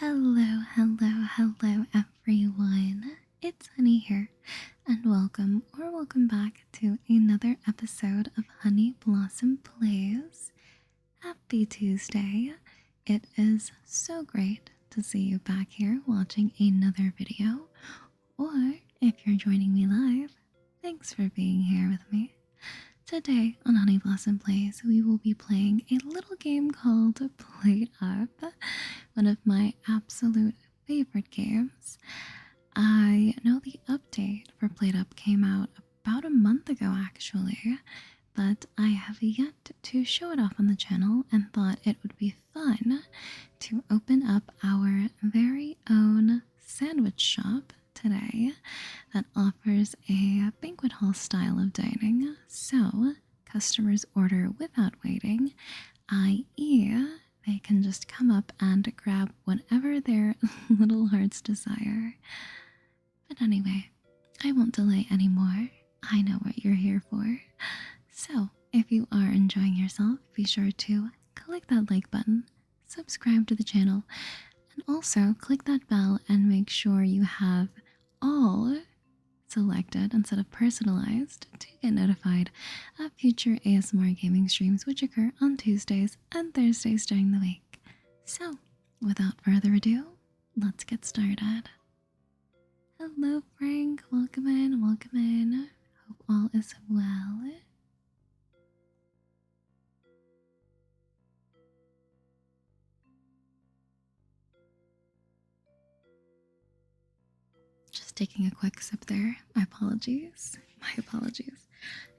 Hello, hello, hello, everyone. It's Honey here, and welcome back to another episode of Honey Blossom Plays. Happy Tuesday. It is so great to see you back here watching another video, or if you're joining me live, thanks for being here with me. Today on Honey Blossom Plays, we will be playing a little game called PlateUp, one of my absolute favorite games. I know the update for PlateUp came out about a month ago actually, but I have yet to show it off on the channel and thought it would be fun to open up our very own sandwich shop today that offers a banquet hall style of dining, so customers order without waiting, i.e., they can just come up and grab whatever their little hearts desire. But anyway, I won't delay anymore. I know what you're here for. So, if you are enjoying yourself, be sure to click that like button, subscribe to the channel, and also click that bell and make sure you have all selected instead of personalized to get notified of future ASMR gaming streams which occur on Tuesdays and Thursdays during the week. So, without further ado, let's get started. Hello Frank, welcome in, welcome in. Hope all is well. Just taking a quick sip there. My apologies.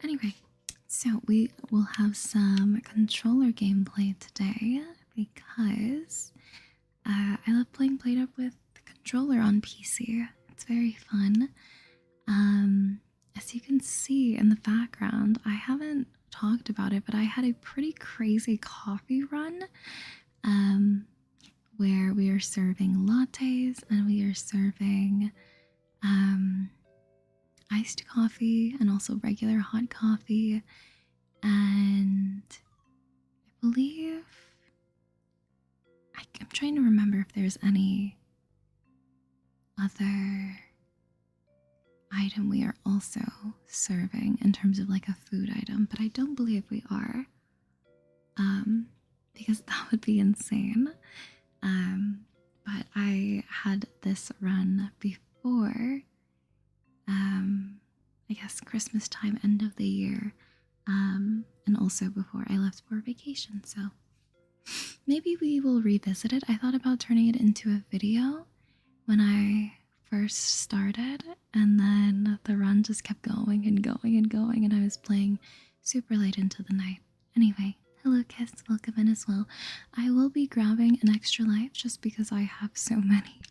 Anyway, so we will have some controller gameplay today because I love playing PlateUp with the controller on PC. It's very fun. As you can see in the background, I haven't talked about it, but I had a pretty crazy coffee run where we are serving lattes and we are serving iced coffee and also regular hot coffee, and I believe I'm trying to remember if there's any other item we are also serving in terms of like a food item, but I don't believe we are, because that would be insane. But I had this run before I guess Christmas time, end of the year, and also before I left for vacation, so maybe we will revisit it. I thought about turning it into a video when I first started, and then the run just kept going and going and going, and I was playing super late into the night. Anyway, hello Kiss, welcome in as well. I will be grabbing an extra life just because I have so many.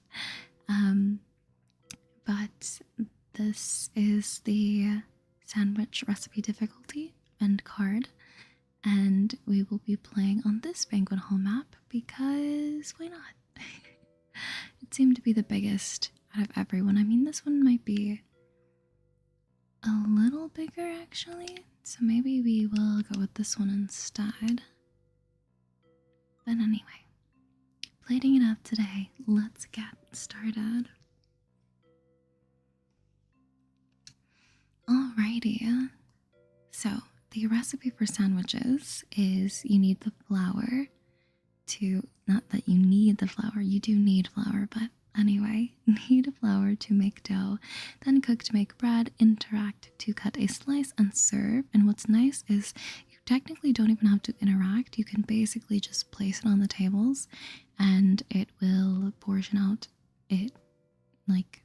But this is the sandwich recipe difficulty and card, and we will be playing on this banquet hall map because why not? It seemed to be the biggest out of everyone. I mean, this one might be a little bigger actually, so maybe we will go with this one instead. But anyway, plating it up today. Let's get started. Alrighty, so the recipe for sandwiches is you need the flour to, not that you need the flour, you do need flour, but anyway, need flour to make dough, then cook to make bread, interact to cut a slice and serve. And what's nice is you technically don't even have to interact, you can basically just place it on the tables and it will portion out it like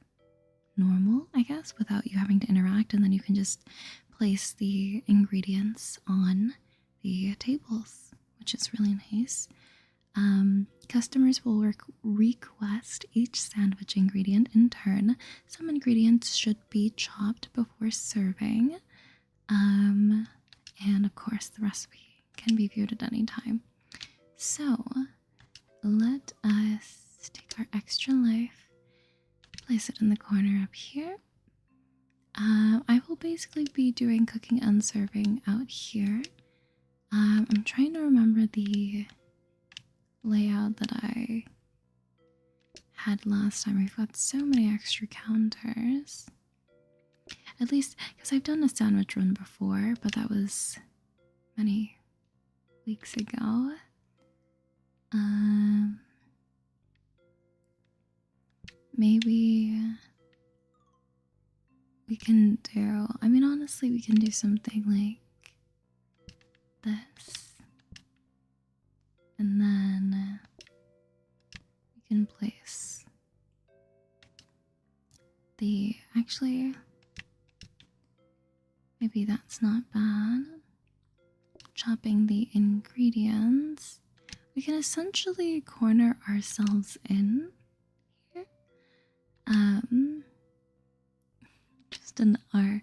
normal, I guess, without you having to interact, and then you can just place the ingredients on the tables, which is really nice. Customers will request each sandwich ingredient in turn. Some ingredients should be chopped before serving, and of course the recipe can be viewed at any time. So let us take our extra life, place it in the corner up here. I will basically be doing cooking and serving out here. I'm trying to remember the layout that I had last time. We've got so many extra counters. At least, because I've done a sandwich run before, but that was many weeks ago. Maybe we can do, I mean, honestly, we can do something like this. And then we can place the, actually, maybe that's not bad. Chopping the ingredients. We can essentially corner ourselves in here. Just in our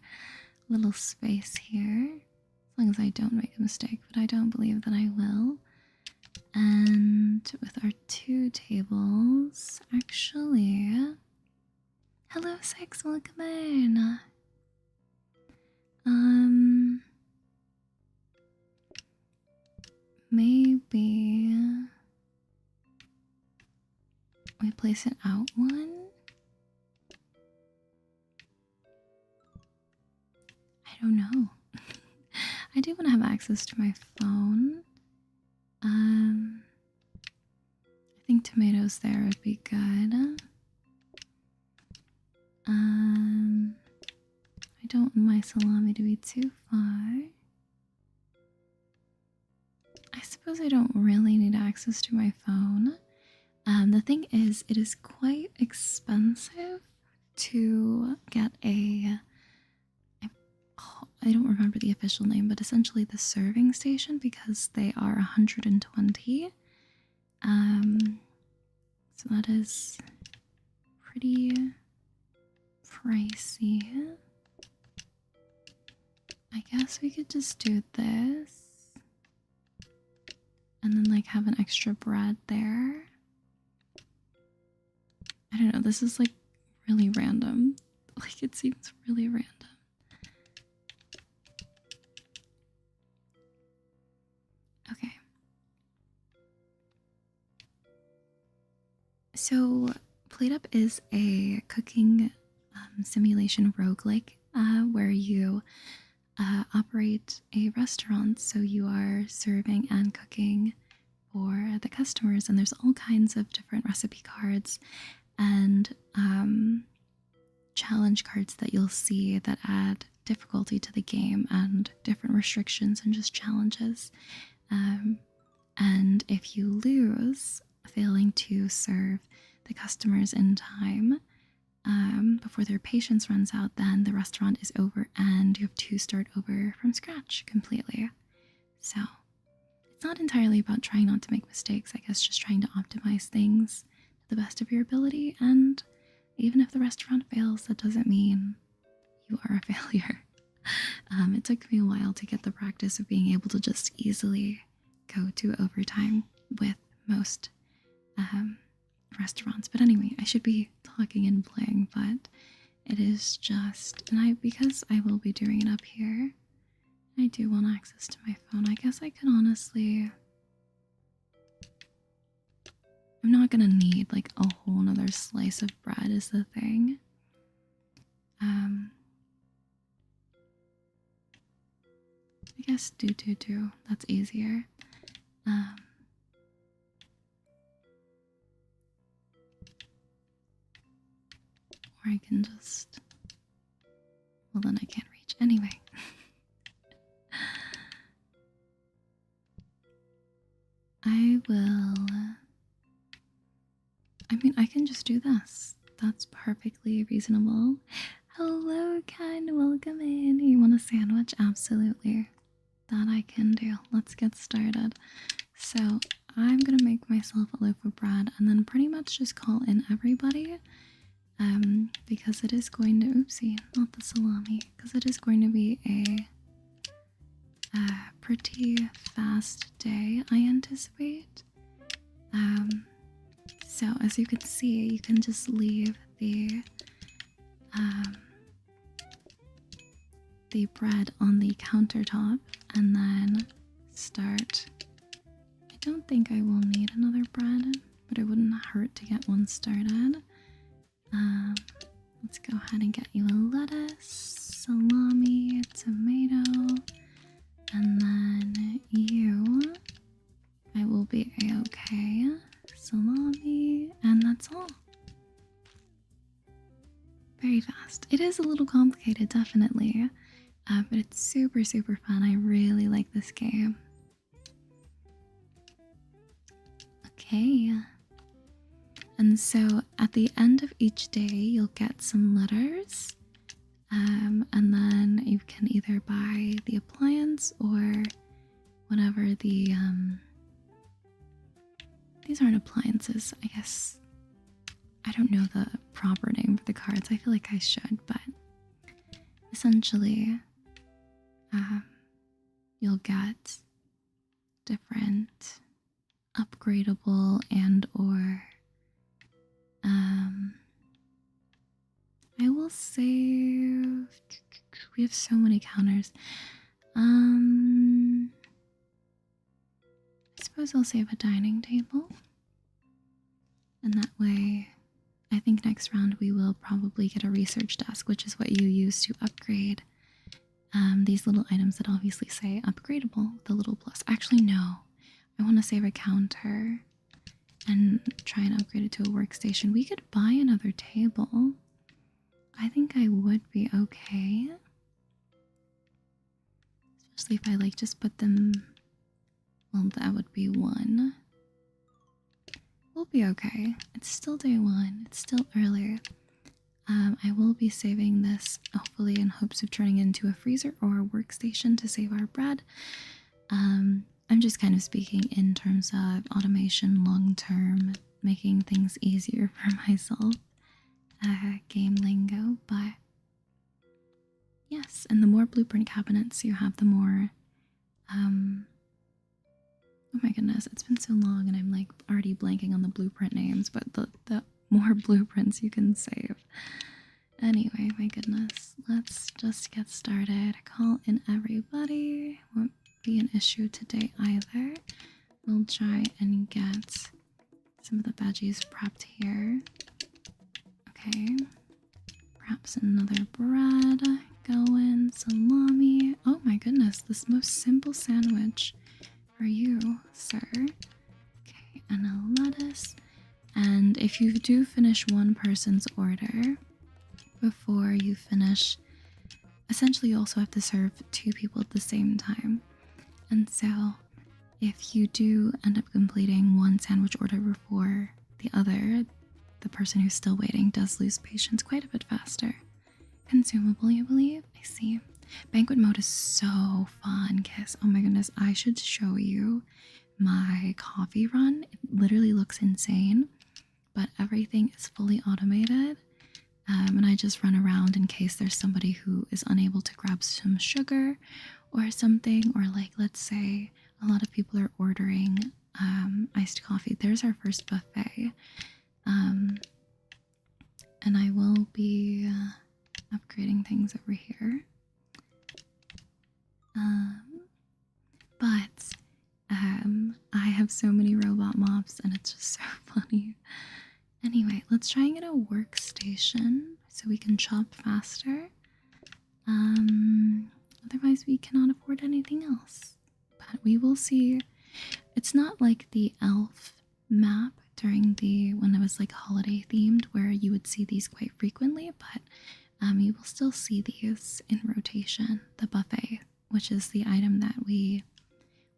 little space here. As long as I don't make a mistake, but I don't believe that I will. And with our 2 tables, actually. Hello, Six, welcome in. Maybe we place it out one. I don't know. I do want to have access to my phone. I think tomatoes there would be good. I don't want my salami to be too far. I suppose I don't really need access to my phone. The thing is, it is quite expensive to get a... I don't remember the official name, but essentially the serving station, because they are 120. So that is pretty pricey. I guess we could just do this. And then like have an extra bread there. I don't know, this is like really random. Like it seems really random. Okay. So PlateUp is a cooking simulation roguelike where you operate a restaurant, so you are serving and cooking for the customers, and there's all kinds of different recipe cards and challenge cards that you'll see that add difficulty to the game and different restrictions and just challenges. And if you lose, failing to serve the customers in time before their patience runs out, then the restaurant is over and you have to start over from scratch completely. So it's not entirely about trying not to make mistakes, I guess just trying to optimize things to the best of your ability, and even if the restaurant fails, that doesn't mean you are a failure. It took me a while to get the practice of being able to just easily go to overtime with most restaurants. But anyway, I should be talking and playing, but it is just, and because I will be doing it up here, I do want access to my phone. I guess I could honestly, I'm not gonna need like a whole nother slice of bread is the thing. I guess do. That's easier. Or I can just, well then I can't reach. Anyway. I mean, I can just do this. That's perfectly reasonable. Hello, Ken. Welcome in. You want a sandwich? Absolutely. That I can do. Let's get started. So I'm gonna make myself a loaf of bread and then pretty much just call in everybody. Because it is going to, oopsie, not the salami, because it is going to be a pretty fast day, I anticipate. So as you can see, you can just leave the bread on the countertop and then start. I don't think I will need another bread, but it wouldn't hurt to get one started. Let's go ahead and get you a lettuce, salami, tomato, and then you. I will be a-okay. Salami, and that's all. Very fast. It is a little complicated, definitely, but it's super, super fun. I really like this game. Okay. And so at the end of each day, you'll get some letters, and then you can either buy the appliance or whatever the, these aren't appliances, I guess. I don't know the proper name for the cards. I feel like I should, but essentially, you'll get different upgradable and or I will save. We have so many counters. I suppose I'll save a dining table. And that way, I think next round we will probably get a research desk, which is what you use to upgrade these little items that obviously say upgradable with a little plus. Actually, no. I want to save a counter and try and upgrade it to a workstation. We could buy another table. I think I would be okay. Especially if I like just put them, well, that would be one. We'll be okay. It's still day one. It's still early. I will be saving this hopefully in hopes of turning it into a freezer or a workstation to save our bread. I'm just kind of speaking in terms of automation long term, making things easier for myself. Game lingo, but yes, and the more blueprint cabinets you have, the more oh my goodness, it's been so long and I'm like already blanking on the blueprint names, but the more blueprints you can save. Anyway, my goodness, let's just get started. Call in everybody. Won't be an issue today either. We'll try and get some of the veggies prepped here. Okay, perhaps another bread going, salami. Oh my goodness, this most simple sandwich for you, sir. Okay, and a lettuce. And if you do finish one person's order before you finish, essentially you also have to serve two people at the same time. And so if you do end up completing one sandwich order before the other, the person who's still waiting does lose patience quite a bit faster. Consumable, you believe? I see. Banquet mode is so fun, Kiss. Oh my goodness, I should show you my coffee run. It literally looks insane, but everything is fully automated. And I just run around in case there's somebody who is unable to grab some sugar or something, or like, let's say a lot of people are ordering iced coffee. There's our first buffet. And I will be upgrading things over here. But I have so many robot mops and it's just so funny. Anyway, let's try and get a workstation so we can chop faster. Otherwise we cannot afford anything else. But we will see. It's not like the elf map during when it was like holiday themed where you would see these quite frequently, but you will still see these in rotation. The buffet, which is the item that we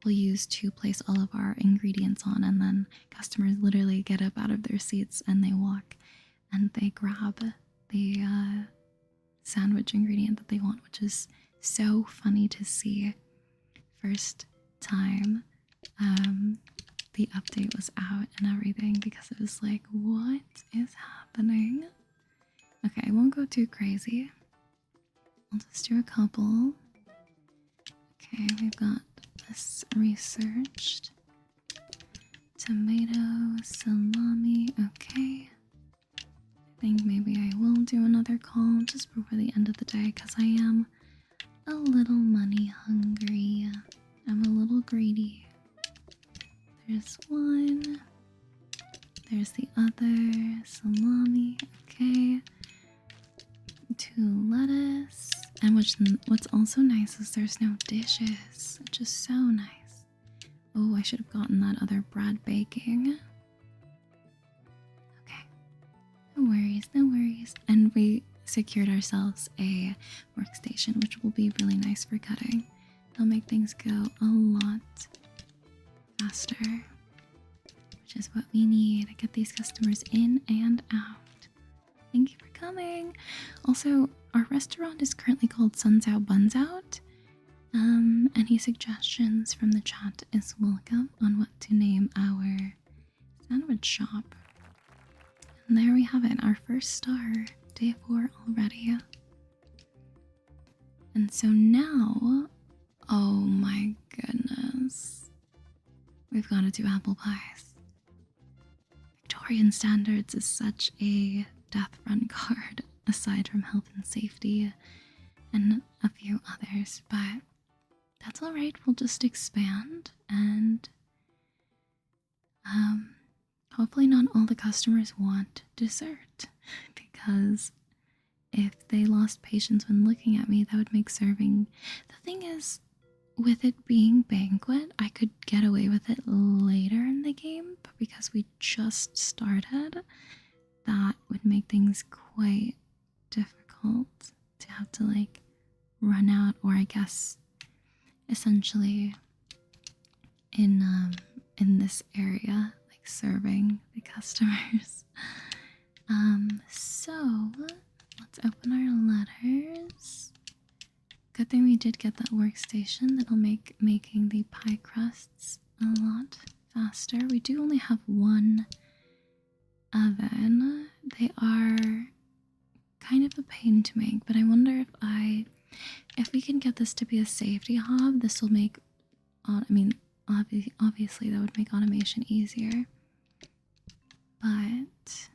will use to place all of our ingredients on, and then customers literally get up out of their seats and they walk and they grab the sandwich ingredient that they want, which is so funny to see. First time the update was out and everything, because it was like, what is happening? Okay, I won't go too crazy. I'll just do a couple. Okay, we've got this researched. Tomato, salami, okay. I think maybe I will do another call just before the end of the day because I am a little money hungry. I'm a little greedy. There's one. there's the other salami. Okay. 2 lettuce. And what's also nice is there's no dishes, which is so nice. Oh, I should have gotten that other bread baking. Okay. No worries, no worries. And we secured ourselves a workstation, which will be really nice for cutting. It'll make things go a lot faster, which is what we need to get these customers in and out. Thank you for coming. Also, our restaurant is currently called Suns Out Buns Out. Any suggestions from the chat is welcome on what to name our sandwich shop. And there we have it, our first star, day 4 already. And so now, oh my goodness, we've got to do apple pies. Victorian standards is such a death run card, aside from health and safety and a few others, but that's alright. We'll just expand, and hopefully not all the customers want dessert, because if they lost patience when looking at me, that would make serving. The thing is, with it being Banquet, I could get away with it later in the game, but because we just started, that would make things quite difficult to have to like run out, or I guess essentially in this area, like serving the customers. So let's open our letters. Good thing we did get that workstation. That'll make making the pie crusts a lot faster. We do only have one oven. They are kind of a pain to make, but I wonder if we can get this to be a safety hob, this will make, obviously that would make automation easier. But,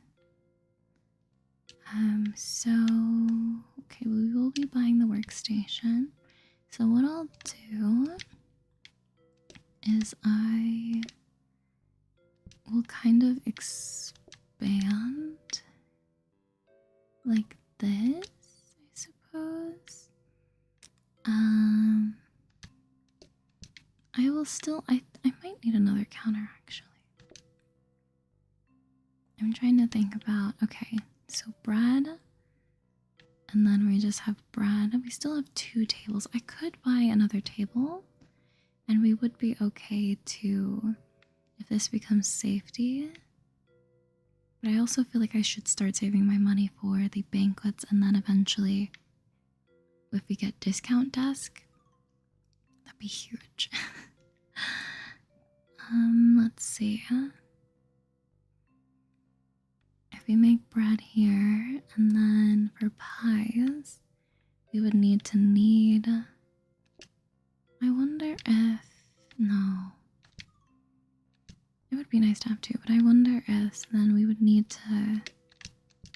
okay, we will be buying the workstation. So what I'll do is I will kind of expand like this, I suppose. I will still, I might need another counter actually. I'm trying to think about, okay, so bread, and then we just have bread. We still have 2 tables. I could buy another table, and we would be okay to, if this becomes safety. But I also feel like I should start saving my money for the banquets, and then eventually, if we get discount desk, that'd be huge. Let's see. If we make bread here, and then for pies, we would need, I wonder if, no. It would be nice to have 2, but I wonder if then we would need to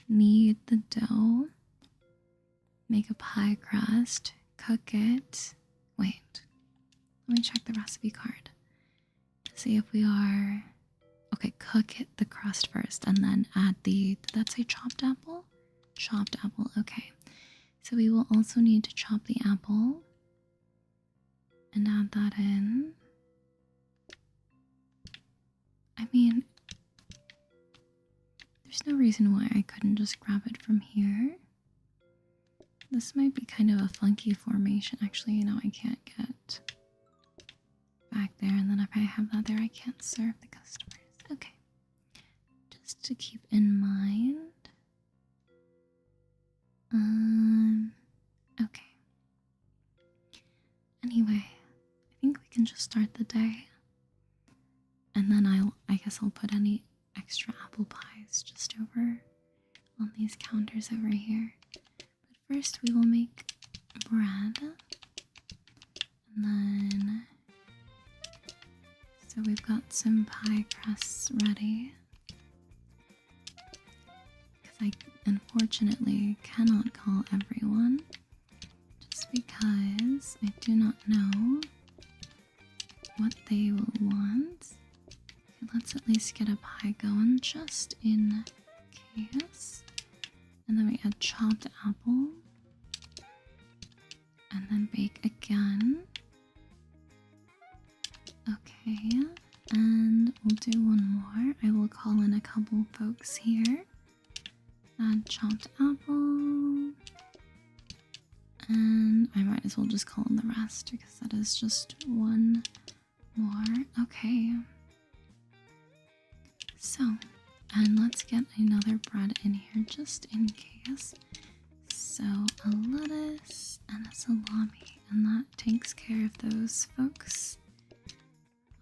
knead the dough, make a pie crust, cook it. Wait, let me check the recipe card to see if we are. Okay, cook it, the crust first, and then add the, did that say chopped apple? Chopped apple, okay. So we will also need to chop the apple and add that in. I mean, there's no reason why I couldn't just grab it from here. This might be kind of a funky formation. Actually, you know, I can't get back there, and then if I have that there, I can't serve the customers. Okay, just to keep in mind. Okay. Anyway, I think we can just start the day. And then I guess I'll put any extra apple pies just over on these counters over here. But first we will make bread. And then, so we've got some pie crusts ready. Because I unfortunately cannot call everyone, just because I do not know what they will want. let's at least get a pie going just in case. And then we add chopped apple. And then bake again. Okay, and we'll do one more. I will call in a couple folks here. Add chopped apple. And I might as well just call in the rest because that is just one more. Okay. So, and let's get another bread in here just in case. So, a lettuce and a salami, and that takes care of those folks.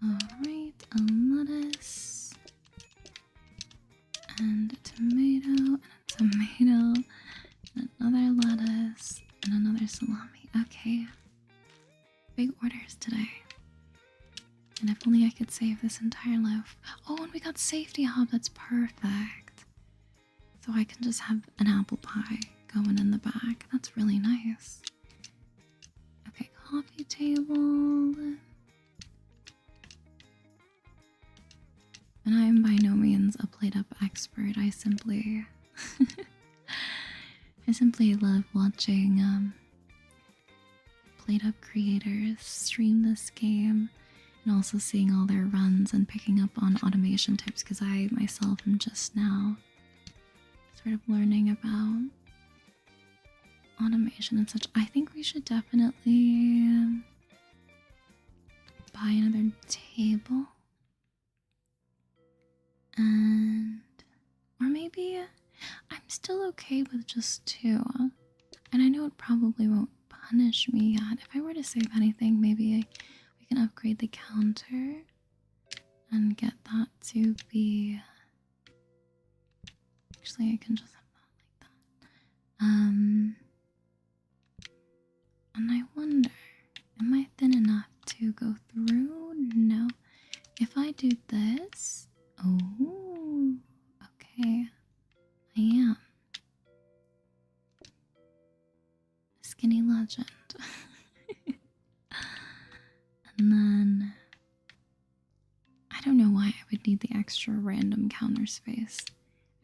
Alright, a lettuce and a tomato and a tomato, and another lettuce and another salami. Okay, big orders today. And if only I could save this entire loaf. Oh, and we got safety hub, that's perfect. So I can just have an apple pie going in the back. That's really nice. Okay, coffee table. And I am by no means a PlateUp expert. I simply love watching PlateUp creators stream this game and also seeing all their runs and picking up on automation tips because I myself am just now sort of learning about automation and such. I think we should definitely buy another table. And, or maybe I'm still okay with just 2. And I know it probably won't punish me yet. If I were to save anything, maybe we can upgrade the counter and get that to be... Actually, I can just have that like that. And I wonder, am I thin enough to go through? No. If I do this... Oh, okay. I am. Skinny legend. And then... I don't know why I would need the extra random counter space.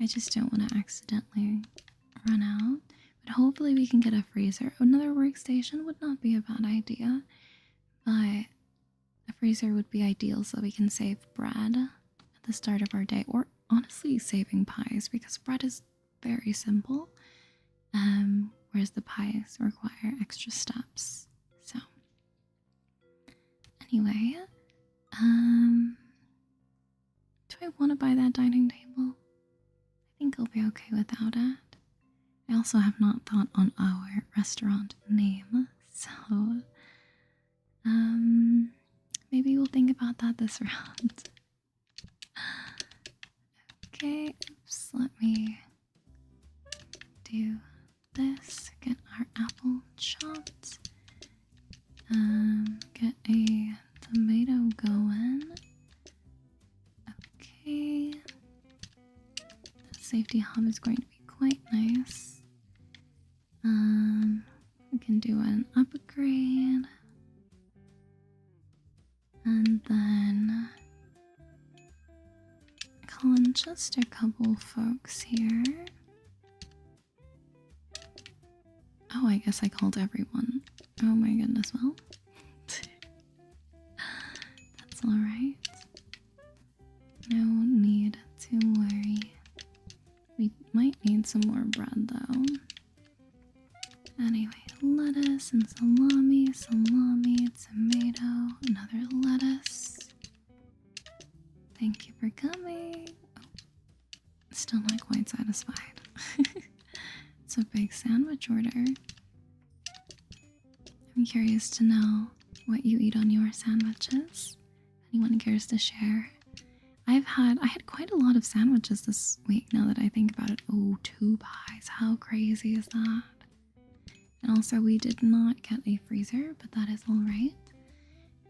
I just don't want to accidentally run out. But hopefully we can get a freezer. Another workstation would not be a bad idea. But a freezer would be ideal so we can save bread at the start of our day. Or honestly saving pies because bread is very simple. Whereas the pies require extra steps. So anyway, do I want to buy that dining table? I think I'll be okay without it. I also have not thought on our restaurant name, so maybe we'll think about that this round. Okay, oops, let me do this. Get our apple chopped. Get a tomato going. Okay. The safety hub is going to be quite nice. We can do an upgrade. And then call in just a couple folks here. Oh, I guess I called everyone. Oh my goodness, well. That's alright. No need to worry. We might need some more bread though. Anyway, lettuce and salami, tomato, another lettuce. Thank you for coming. Oh, still not quite satisfied. It's a big sandwich order. I'm curious to know what you eat on your sandwiches. Anyone cares to share? I had quite a lot of sandwiches this week now that I think about it. Oh, 2 pies. How crazy is that? And also we did not get a freezer, but that is alright.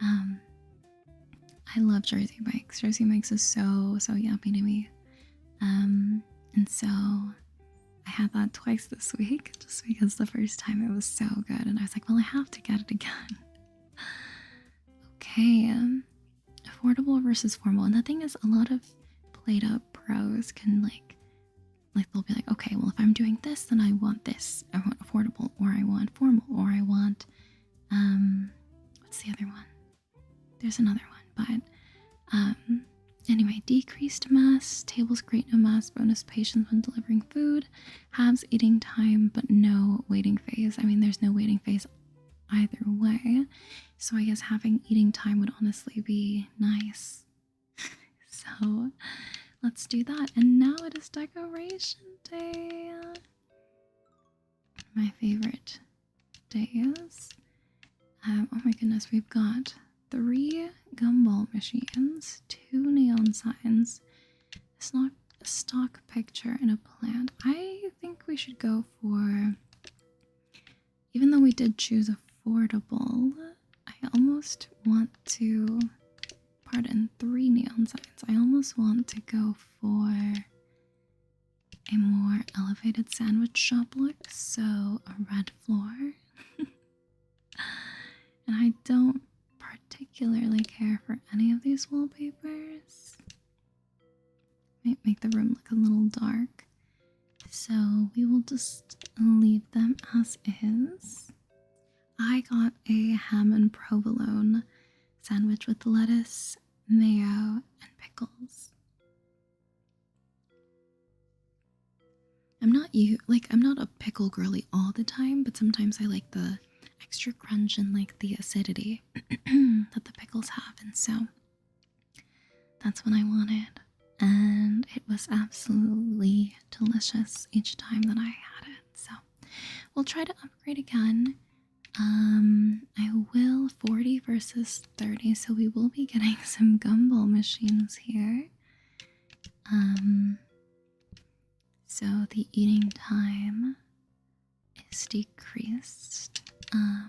I love Jersey Mike's. Jersey Mike's is so yummy to me. And so I had that twice this week just because the first time it was so good and I was like, well, I have to get it again. Okay, affordable versus formal. And the thing is, a lot of PlateUp pros can like they'll be like, okay, well, if I'm doing this, then I want this. I want affordable, or I want formal, or I want what's the other one? There's another one, but anyway, decreased mess, tables great no mess, bonus patience when delivering food, halves eating time, but no waiting phase. I mean, there's no waiting phase either way, so I guess having eating time would honestly be nice. So let's do that. And now it is decoration day. My favorite days. Oh my goodness, we've got 3 gumball machines, 2 neon signs, a stock picture, and a plant. I think we should go for, even though we did choose affordable, I almost want to, pardon, 3 neon signs. I almost want to go for a more elevated sandwich shop look, so a red floor. And I don't particularly care for any of these wallpapers. Might make the room look a little dark, so we will just leave them as is. I got a ham and provolone sandwich with lettuce, mayo, and pickles. I'm not a pickle girly all the time, but sometimes I like the extra crunch and like the acidity that the pickles have, and so that's what I wanted. And it was absolutely delicious each time that I had it. So we'll try to upgrade again. I will 40 versus 30, so we will be getting some gumball machines here. So the eating time is decreased. I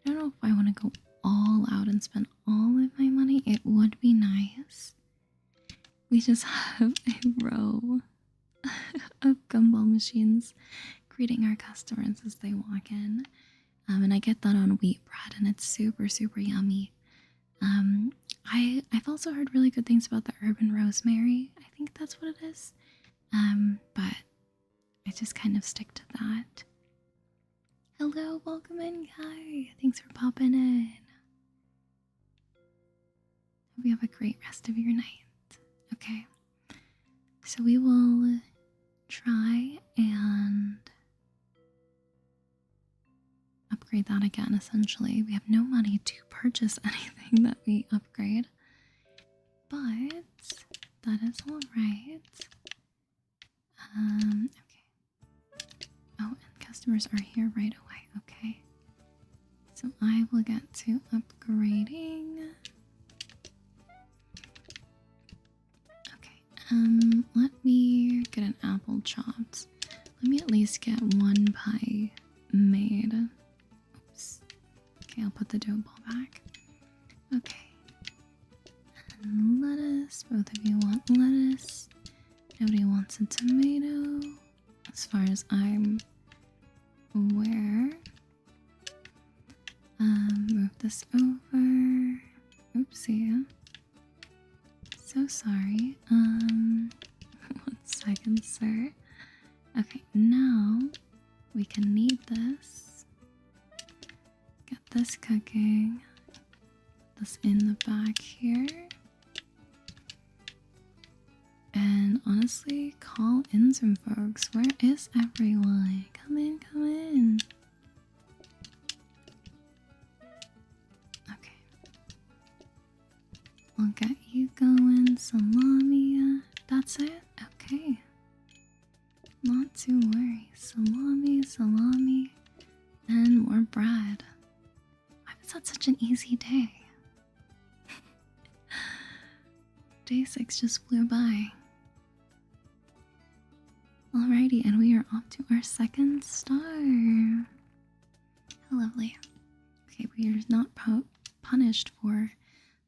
don't know if I want to go all out and spend all of my money. It would be nice. We just have a row of gumball machines greeting our customers as they walk in. And I get that on wheat bread, and it's super, super yummy. I've also heard really good things about the urban rosemary. I think that's what it is. But I just kind of stick to that. Hello, welcome in, Guy. Thanks for popping in. Hope you have a great rest of your night. Okay, so we will try and upgrade that again, essentially. We have no money to purchase anything that we upgrade, but that is all right. Okay. Oh, and customers are here right away. Okay. So I will get to upgrading. Okay. Let me get an apple chopped. Let me at least get 1 pie made. Oops. Okay, I'll put the dough ball back. Okay. And lettuce. Both of you want lettuce. Nobody wants a tomato, as far as I'm aware. Move this over. Oopsie. So sorry. 1 second, sir. Okay, now we can knead this. Get this cooking. Put this in the back here. And honestly, call in some folks. Where is everyone? Come in, come in. Okay. We'll get you going. Salami. That's it? Okay. Not to worry. Salami, salami, and more bread. Why was that such an easy day? Day 6 just flew by. Alrighty, and we are off to our 2nd star. How lovely. Okay, we are not punished for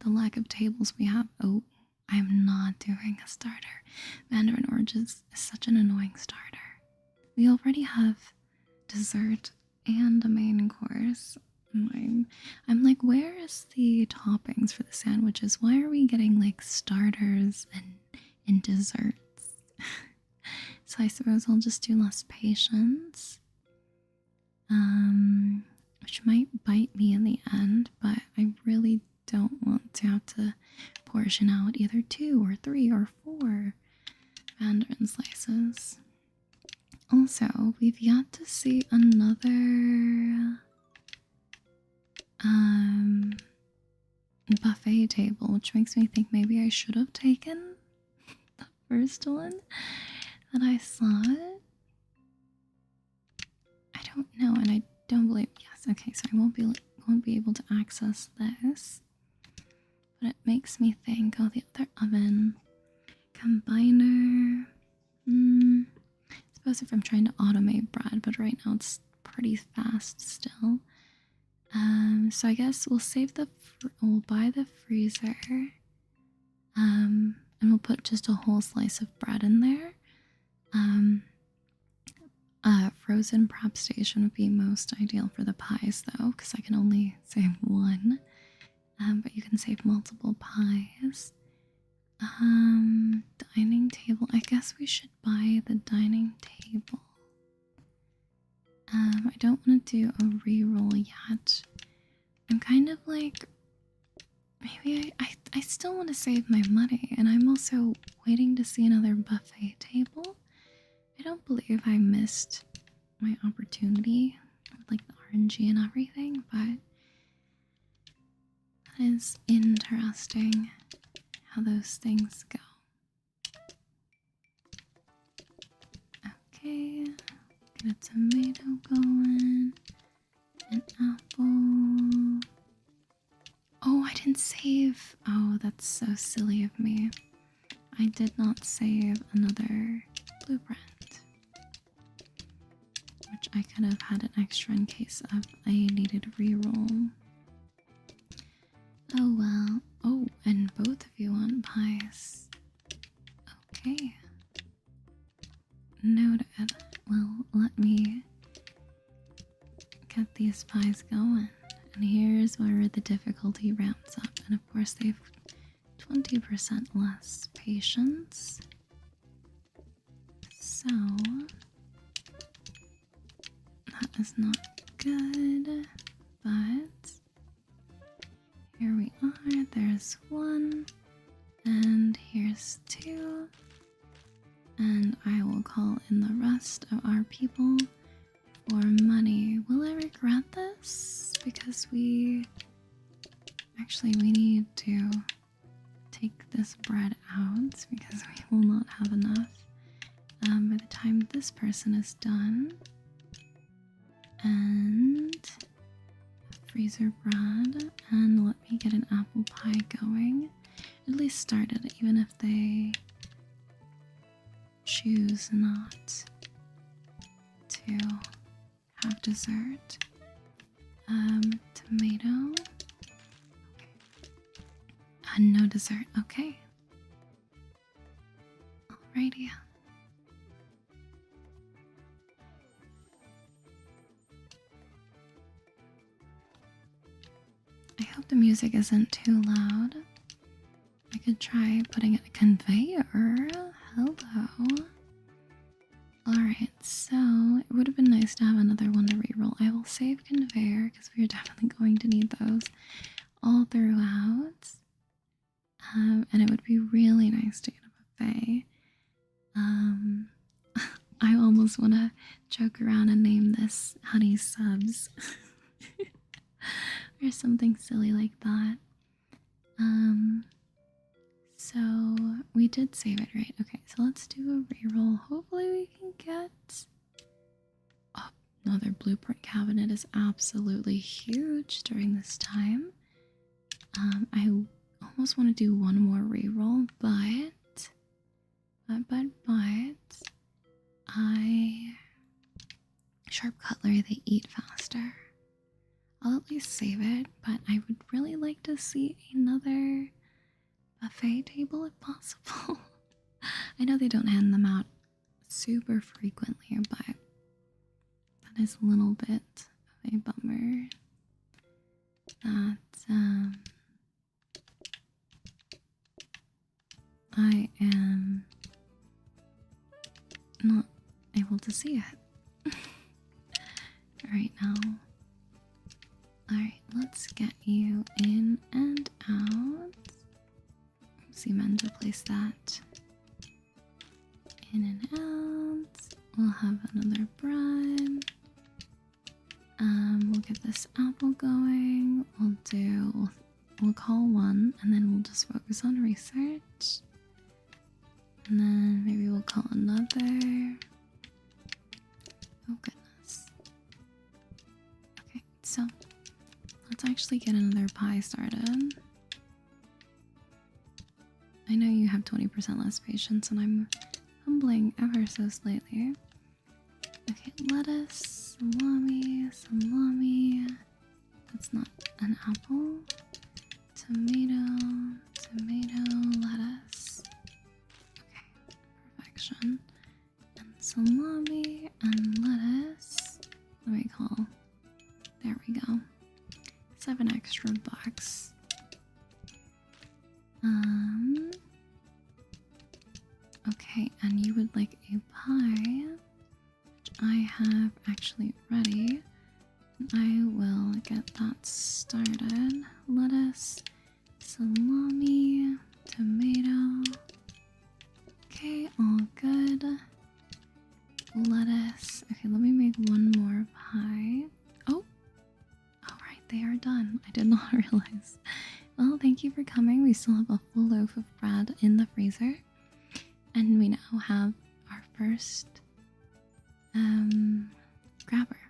the lack of tables we have. Oh, I am not doing a starter. Mandarin oranges is such an annoying starter. We already have dessert and a main course. I'm like, where is the toppings for the sandwiches? Why are we getting like starters and desserts? So I suppose I'll just do less patience. Which might bite me in the end, but I really don't want to have to portion out either 2 or 3 or 4 mandarin slices. Also, we've yet to see another buffet table, which makes me think maybe I should have taken the first one that I saw. I don't know, and I don't believe. Yes, okay, so I won't be able to access this, but it makes me think. Oh, the other oven combiner. I suppose if I'm trying to automate bread, but right now it's pretty fast still. So I guess we'll save we'll buy the freezer, and we'll put just a whole slice of bread in there. Frozen prep station would be most ideal for the pies though, because I can only save one. But you can save multiple pies. Dining table. I guess we should buy the dining table. I don't want to do a reroll yet. I'm kind of like, maybe I still want to save my money, and I'm also waiting to see another buffet table. I don't believe I missed my opportunity with like the RNG and everything, but that is interesting how those things go. Okay, get a tomato going, an apple. Oh, I didn't save. Oh, that's so silly of me. I did not save another blueprint, which I could have had an extra in case of I needed a reroll. Oh well. Oh, and both of you want pies. Okay. Noted. Well, let me get these pies going. And here's where the difficulty ramps up. And of course, they've 20% less patience. So that is not good, but here we are. There's 1, and here's 2, and I will call in the rest of our people for money. Will I regret this? Because we need to take this bread out because we will not have enough by the time this person is done. And freezer bread, and let me get an apple pie going. At least start it, even if they choose not to have dessert. Tomato. No dessert. Okay. Alrighty. I hope the music isn't too loud. I could try putting it in a conveyor. Hello. Alright, so it would have been nice to have another one to reroll. I will save conveyor because we are definitely going to need those all throughout. And it would be really nice to get a buffet. I almost want to joke around and name this Honey Subs. Or something silly like that. So we did save it, right? Okay, so let's do a reroll. Hopefully we can get... Oh, another blueprint cabinet is absolutely huge during this time. I almost want to do one more reroll, but sharp cutlery, they eat faster. I'll at least save it, but I would really like to see another buffet table if possible. I know they don't hand them out super frequently, but that is a little bit of a bummer. that I am not able to see it right now. Alright, let's get you in and out. See, meant to place that in and out. We'll have another bread. We'll get this apple going. We'll call one, and then we'll just focus on research. And then maybe we'll call another. Oh goodness. Okay, so let's actually get another pie started. I know you have 20% less patience, and I'm humbling ever so slightly. Okay, lettuce, salami. That's not an apple. Tomato, lettuce. Okay, perfection. And salami and lettuce. Let me call. There we go. $7 extra bucks. Okay, and you would like a pie, which I have actually ready. I will get that started. Lettuce, salami, tomato. Okay, all good. Lettuce. Okay, let me make one more pie. Oh, alright, they are done. I did not realize. Well, thank you for coming. We still have a full loaf of bread in the freezer. And we now have our first grabber.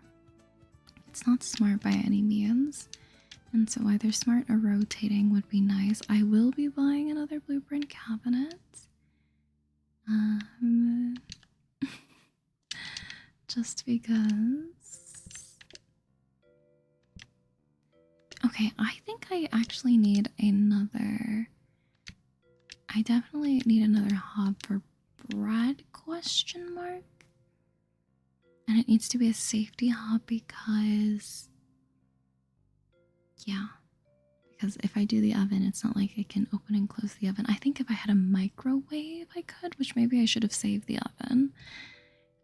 It's not smart by any means, and so either smart or rotating would be nice. I will be buying another blueprint cabinet. Just because. Okay, I think I actually need another. I definitely need another hob for bread, question mark. And it needs to be a safety hob because, yeah, because if I do the oven, it's not like I can open and close the oven. I think if I had a microwave, I could, which maybe I should have saved the oven.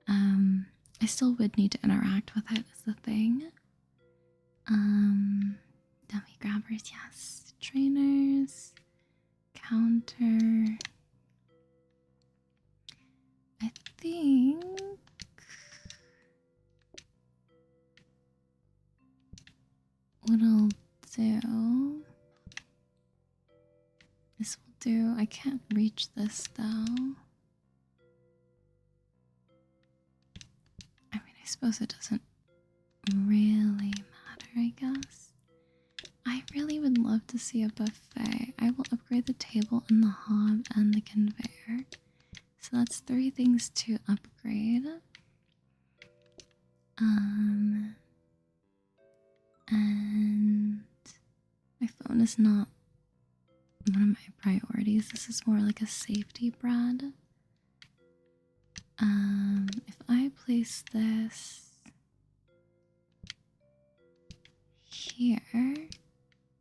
I still would need to interact with it is the thing. Dummy grabbers, yes. Trainers. Counter. I think what I'll do, this will do. I can't reach this though. I mean, I suppose it doesn't really matter, I guess. I really would love to see a buffet. I will upgrade the table and the hob and the conveyor. So that's 3 things to upgrade. And my phone is not one of my priorities. This is more like a safety bread. If I place this here,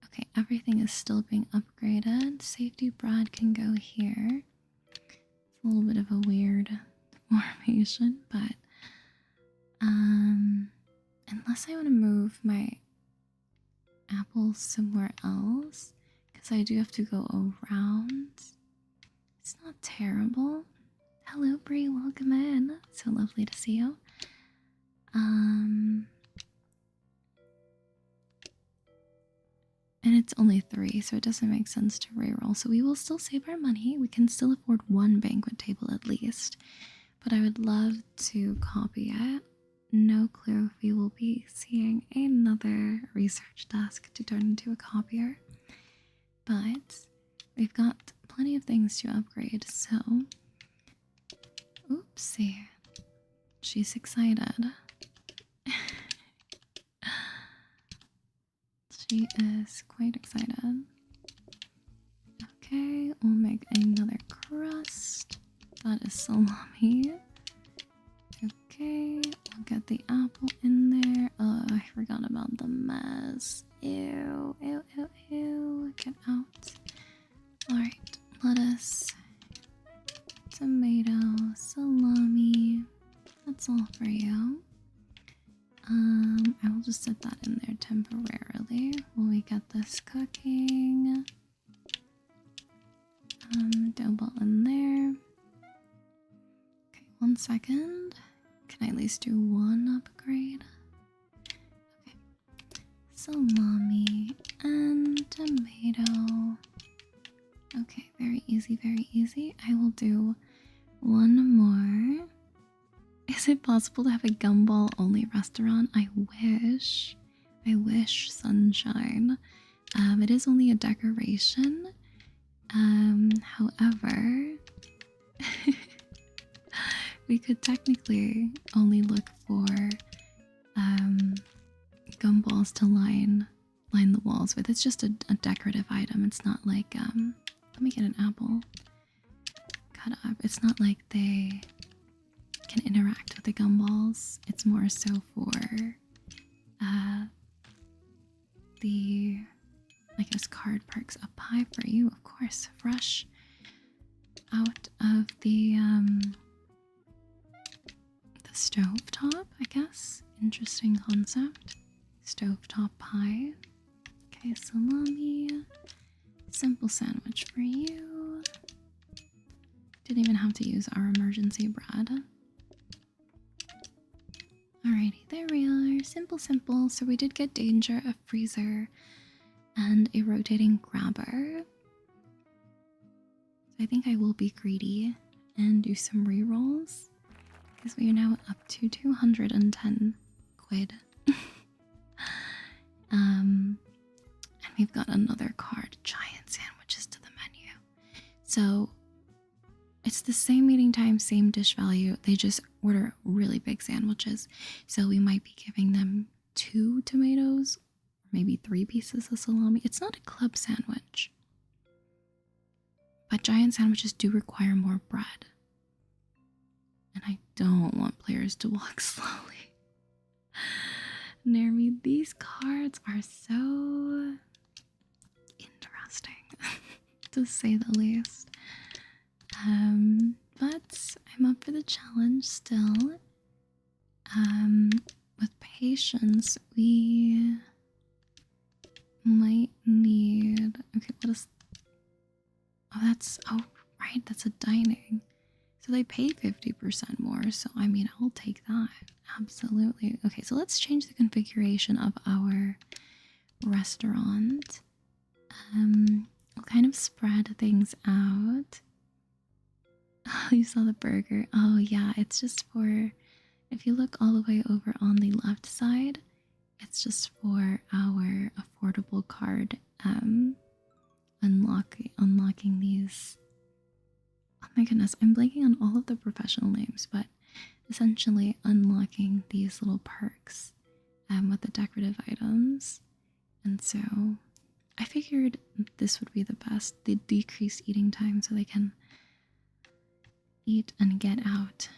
okay, everything is still being upgraded. Safety bread can go here. It's a little bit of a weird formation, but unless I want to move my apples somewhere else, because I do have to go around. It's not terrible. Hello, Brie, welcome in. So lovely to see you. And it's only 3, so it doesn't make sense to reroll. So we will still save our money. We can still afford 1 banquet table at least. But I would love to copy it. No clue if we will be seeing another research desk to turn into a copier. But we've got plenty of things to upgrade, so... Oopsie. She's excited. She is quite excited. Okay, we'll make another crust. That is salami. Okay, we'll get the apple in there. Oh, I forgot about the mess. Ew, ew, lettuce, tomato, salami. That's all for you. I will just set that in there temporarily while we get this cooking. Dough ball in there. Okay, 1 second. Can I at least do one upgrade? Okay. Salami and tomato. Okay, very easy, very easy. I will do one more. Is it possible to have a gumball only restaurant? I wish. I wish, sunshine. It is only a decoration. However, we could technically only look for gumballs to line the walls with. It's just a decorative item. It's not like let me get an apple cut up. It's not like they can interact with the gumballs. It's more so for the, I guess, card perks. A pie for you, of course, fresh out of the stovetop, I guess. Interesting concept. Stovetop pie. Okay, salami. Simple sandwich for you. Didn't even have to use our emergency bread. Alrighty, there we are. Simple, simple. So we did get danger, a freezer, and a rotating grabber. So I think I will be greedy and do some rerolls because we are now up to 210 quid. And we've got another card, giant sandwiches to the menu. So it's the same eating time, same dish value. They just order really big sandwiches. So we might be giving them 2 tomatoes, maybe 3 pieces of salami. It's not a club sandwich. But giant sandwiches do require more bread. And I don't want players to walk slowly near me. These cards are so interesting, to say the least. But I'm up for the challenge still. With patience, we might need... Okay, what is... Oh, that's... Oh, right, that's a dining. So they pay 50% more, so I mean, I'll take that. Absolutely. Okay, so let's change the configuration of our restaurant. We'll kind of spread things out. Oh, you saw the burger. Oh, yeah, it's just for... If you look all the way over on the left side, it's just for our affordable card unlocking these. Oh my goodness, I'm blanking on all of the professional names, but essentially unlocking these little perks with the decorative items. And so I figured this would be the best, the decreased eating time so they can eat and get out,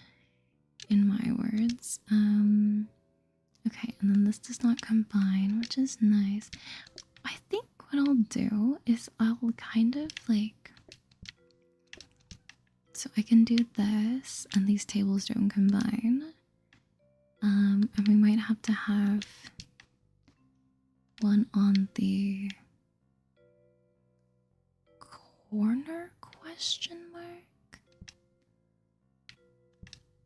in my words. Okay, and then this does not combine, which is nice. I think what I'll do is I'll kind of like... So I can do this, and these tables don't combine. And we might have to have one on the corner, question mark?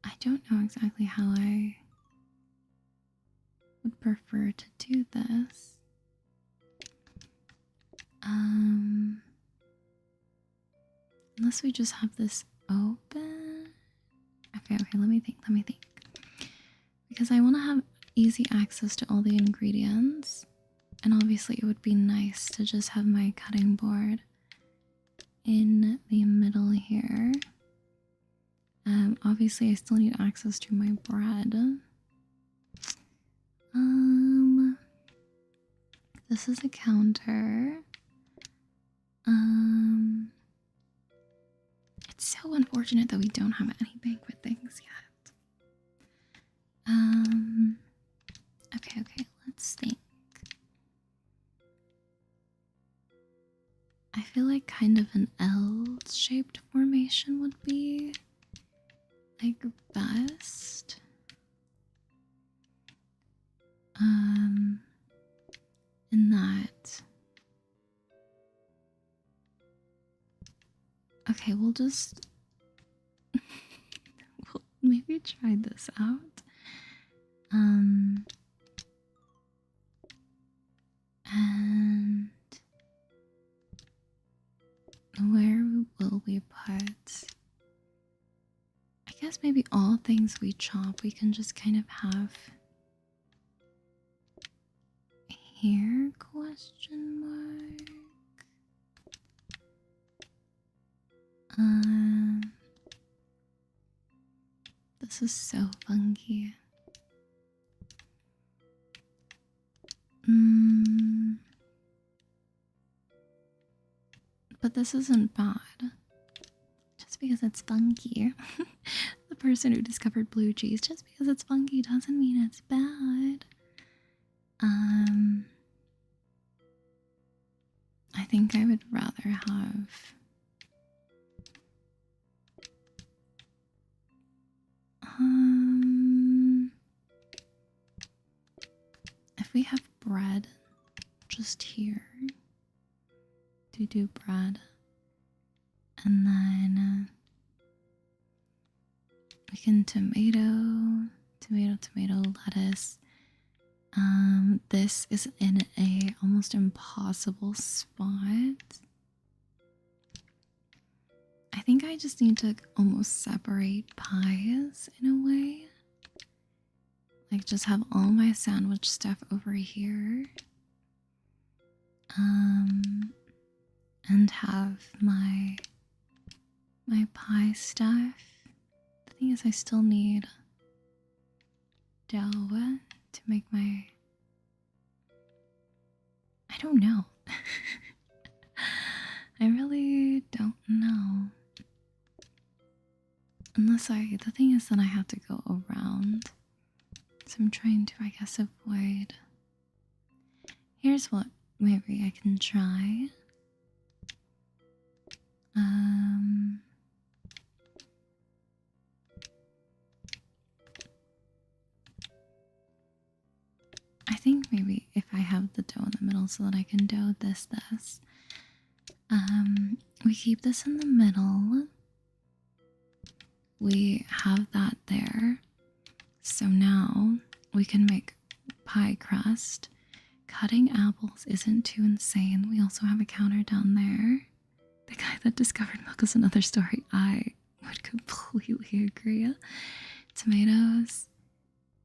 I don't know exactly how I would prefer to do this. Unless we just have this open. Okay, let me think. Because I want to have easy access to all the ingredients. And obviously it would be nice to just have my cutting board in the middle here. Obviously I still need access to my bread. This is a counter. It's so unfortunate that we don't have any banquet things yet. Okay, let's think. I feel like kind of an L-shaped formation would be like best. In that. Okay, we'll just we'll maybe try this out. And where will we put? I guess maybe all things we chop we can just kind of have here, question mark. This is so funky. But this isn't bad. Just because it's funky. The person who discovered blue cheese, just because it's funky doesn't mean it's bad. I think I would rather have if we have bread just here, do bread, and then we can tomato, lettuce. This is in a almost impossible spot. I think I just need to almost separate pies in a way. Like just have all my sandwich stuff over here. And have my pie stuff. The thing is I still need dough to make my... I don't know. I really don't know. Unless the thing is that I have to go around. So I'm trying to, I guess, avoid. Here's what maybe I can try. I think maybe if I have the dough in the middle so that I can dough this. We keep this in the middle. We have that there. So now we can make pie crust. Cutting apples isn't too insane. We also have a counter down there. The guy that discovered milk is another story. I would completely agree. Tomatoes.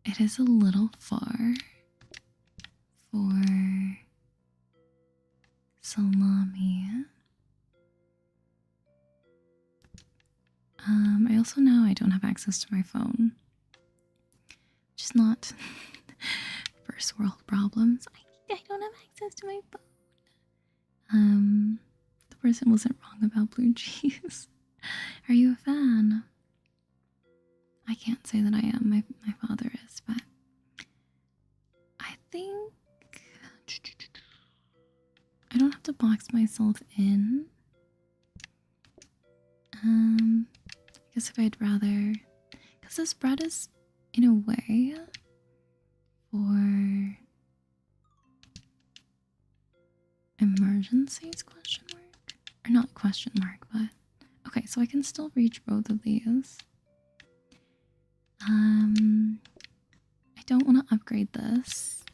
It is a little far for salami. I also know I don't have access to my phone. Which is not first world problems. I don't have access to my phone. The person wasn't wrong about blue cheese. Are you a fan? I can't say that I am. My father is, but I think I don't have to box myself in. I guess if I'd rather, because this bread is in a way for emergencies, question mark? Or not question mark, but okay, so I can still reach both of these. I don't want to upgrade this.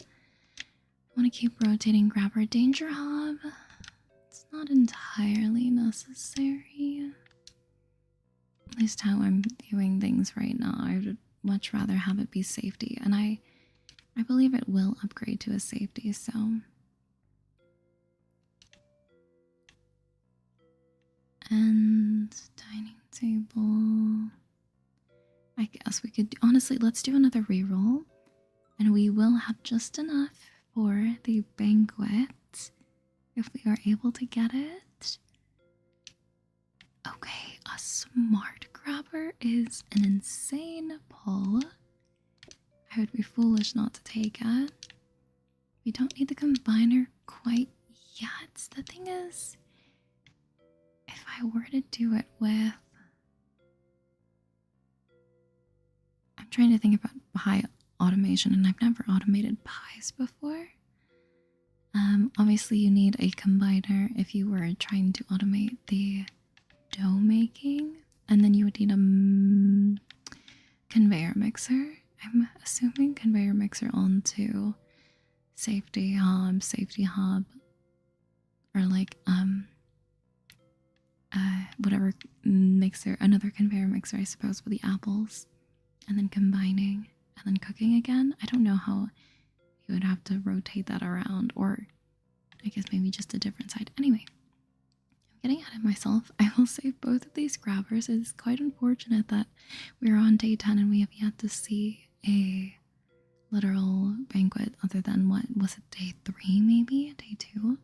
I want to keep rotating grabber danger hob. It's not entirely necessary. At least how I'm viewing things right now. I would much rather have it be safety, and I believe it will upgrade to a safety, so and dining table. I guess we could honestly, let's do another reroll, and we will have just enough for the banquet if we are able to get it. Okay, a smart grabber is an insane pull. I would be foolish not to take it. We don't need the combiner quite yet. The thing is, I were to do it with... I'm trying to think about pie automation, and I've never automated pies before. Obviously you need a combiner if you were trying to automate the dough making, and then you would need a conveyor mixer. I'm assuming conveyor mixer onto safety hub, or like whatever mixer, another conveyor mixer I suppose, with the apples, and then combining and then cooking again. I don't know how you would have to rotate that around, or I guess maybe just a different side. Anyway, I'm getting ahead of myself. I will save both of these grabbers. It's quite unfortunate that we're on day 10 and we have yet to see a literal banquet other than, what was it, day 3 maybe? Day 2?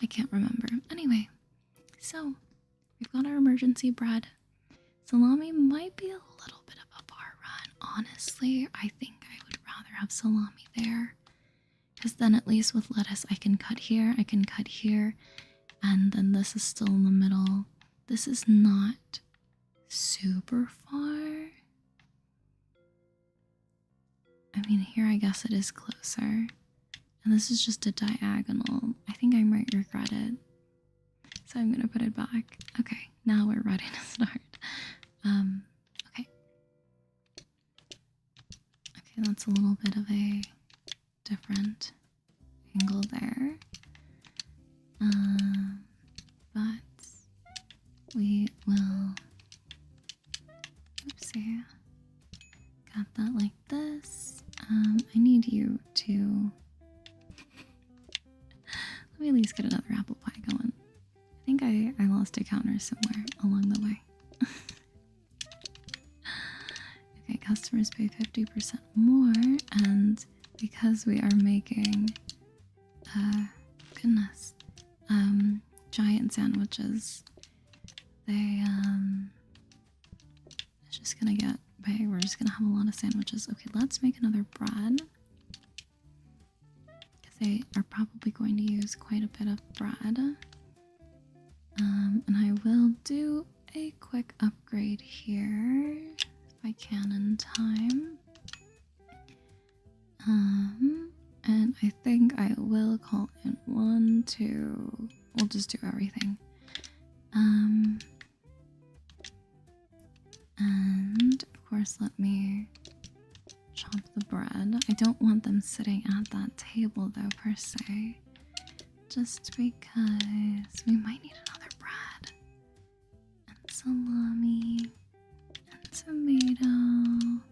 I can't remember. Anyway, so we've got our emergency bread. Salami might be a little bit of a far run. Honestly, I think I would rather have salami there, because then at least with lettuce I can cut here, and then this is still in the middle. This is not super far. I mean, here I guess it is closer. And this is just a diagonal. I think I might regret it. So I'm gonna put it back. Okay, now we're ready to start. Okay. Okay, that's a little bit of a different angle there. But we will, oopsie, got that like this. I need you to, let me at least get another apple pie going. I think I lost a counter somewhere along the way. Okay, customers pay 50% more, and because we are making, goodness, giant sandwiches, they, it's just gonna get big. We're just gonna have a lot of sandwiches. Okay, let's make another bread, because they are probably going to use quite a bit of bread. And I will do a quick upgrade here if I can in time. And I think I will call in 1, 2. We'll just do everything. And of course, let me chop the bread. I don't want them sitting at that table though, per se. Just because we might need another bread. And salami. And tomato.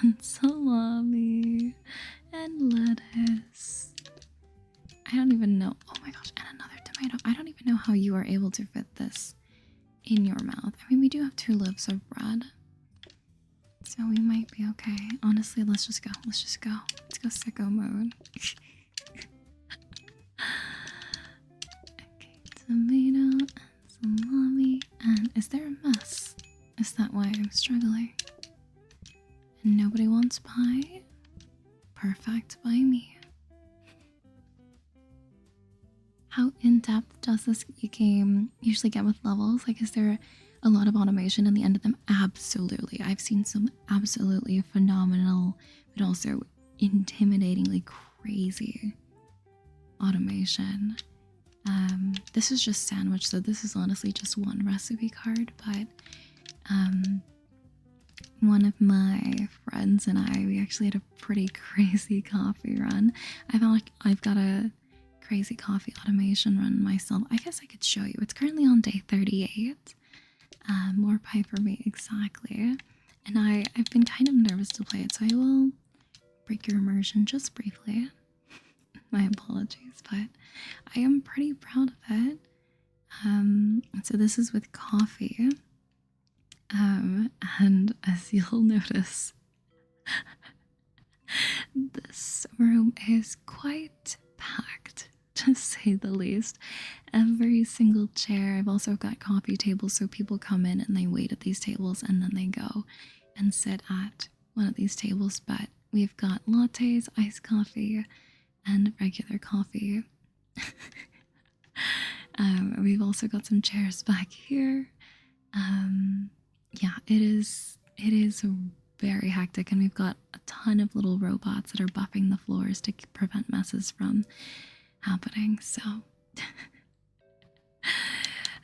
And salami. And lettuce. I don't even know. Oh my gosh, and another tomato. I don't even know how you are able to fit this in your mouth. I mean, we do have 2 loaves of bread, so we might be okay. Honestly, let's just go. Let's just go. Let's go sicko mode. Okay, tomato and salami. And is there a mess? Is that why I'm struggling? And nobody wants pie? Perfect by me. How in-depth does this game usually get with levels? Like, is there a lot of automation in the end of them? Absolutely. I've seen some absolutely phenomenal, but also intimidatingly crazy automation. This is just sandwich, so this is honestly just one recipe card, but one of my friends and we actually had a pretty crazy coffee run. I felt like I've got a crazy coffee automation run myself. I guess I could show you. It's currently on day 38. More pie for me, exactly. And I've been kind of nervous to play it, so I will break your immersion just briefly. My apologies, but I am pretty proud of it. So this is with coffee. And as you'll notice, this room is quite packed, to say the least. Every single chair. I've also got coffee tables, so people come in and they wait at these tables and then they go and sit at one of these tables. But we've got lattes, iced coffee, and regular coffee. We've also got some chairs back here. Yeah, it is very hectic, and we've got a ton of little robots that are buffing the floors to prevent messes from happening. So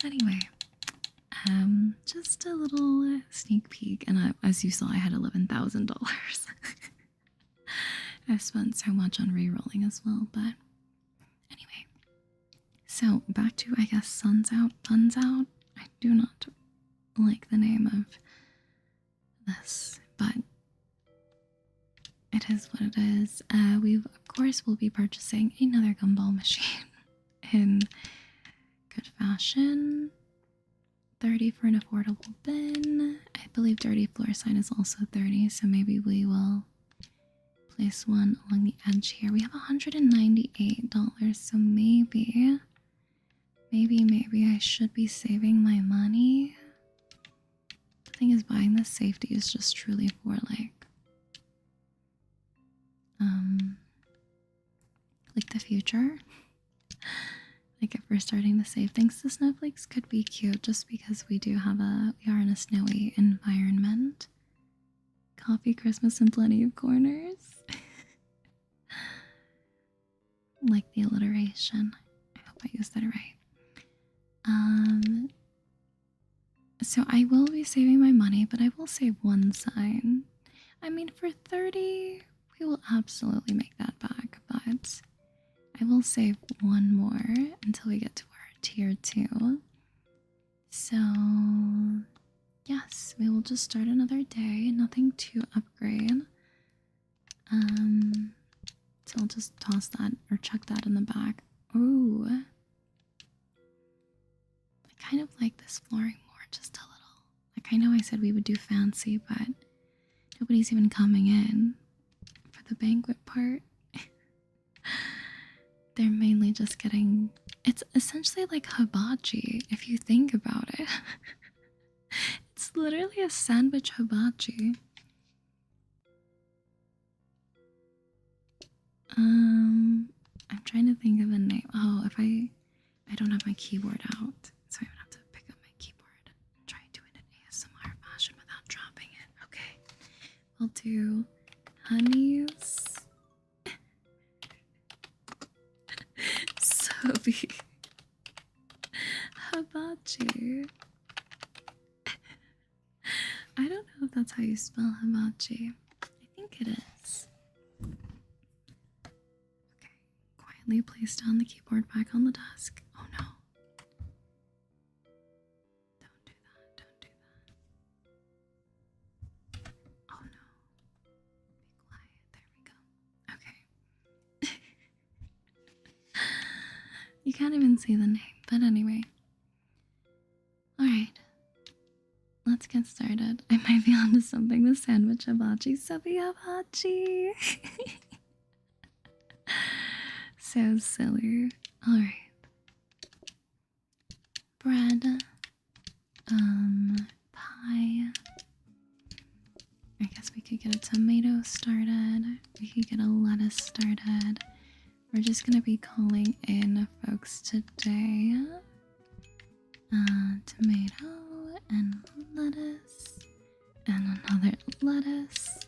anyway, just a little sneak peek, and as you saw, I had $11,000. I've spent so much on re-rolling as well, but anyway. So back to, I guess, Sun's Out, Fun's Out. I do not like the name of this, but it is what it is. We of course will be purchasing another gumball machine in good fashion. 30 for an affordable bin. I believe dirty floor sign is also 30, so maybe we will place one along the edge here. We have $198, so maybe I should be saving my money. The thing is, buying this safety is just truly for like the future. Like if we're starting to save things, the snowflakes could be cute just because we are in a snowy environment. Coffee, Christmas, and plenty of corners. Like the alliteration. I hope I used that right. So I will be saving my money, but I will save one sign. I mean, for 30, we will absolutely make that back, but I will save one more until we get to our tier 2. So yes, we will just start another day, nothing to upgrade. So I'll just toss that or chuck that in the back. Ooh. I kind of like this flooring more, just a little. Like, I know I said we would do fancy, but nobody's even coming in for the banquet part. They're mainly just getting... It's essentially like hibachi, if you think about it. It's literally a sandwich hibachi. I'm trying to think of a name. Oh, if I don't have my keyboard out, so I'm gonna have to pick up my keyboard and try to do it in ASMR fashion without dropping it. Okay, we'll do Honey's Sobi Hibachi. I don't know if that's how you spell hibachi. I think it is. Okay, quietly place down the keyboard back on the desk. Oh no. Don't do that, don't do that. Oh no. Be quiet, there we go. Okay. You can't even see the name, but anyway. Alright. Let's get started. I might be onto something with sandwich hibachi. Sobi hibachi. So silly. Alright. Bread. Pie. I guess we could get a tomato started. We could get a lettuce started. We're just gonna be calling in folks today. Tomato and lettuce and another lettuce.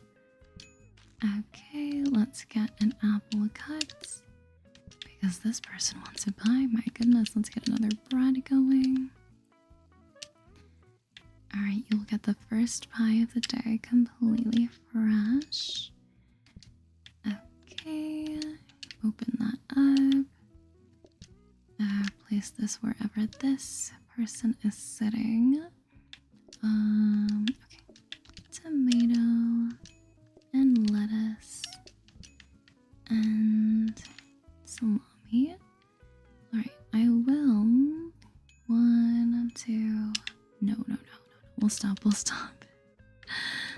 Okay, let's get an apple cut because this person wants a pie. My goodness, let's get another bread going. Alright, you'll get the first pie of the day completely fresh. Okay, open that up. Place this wherever this person is sitting. Okay. Tomato and lettuce and salami. Alright, I will. 1, 2. No. We'll stop.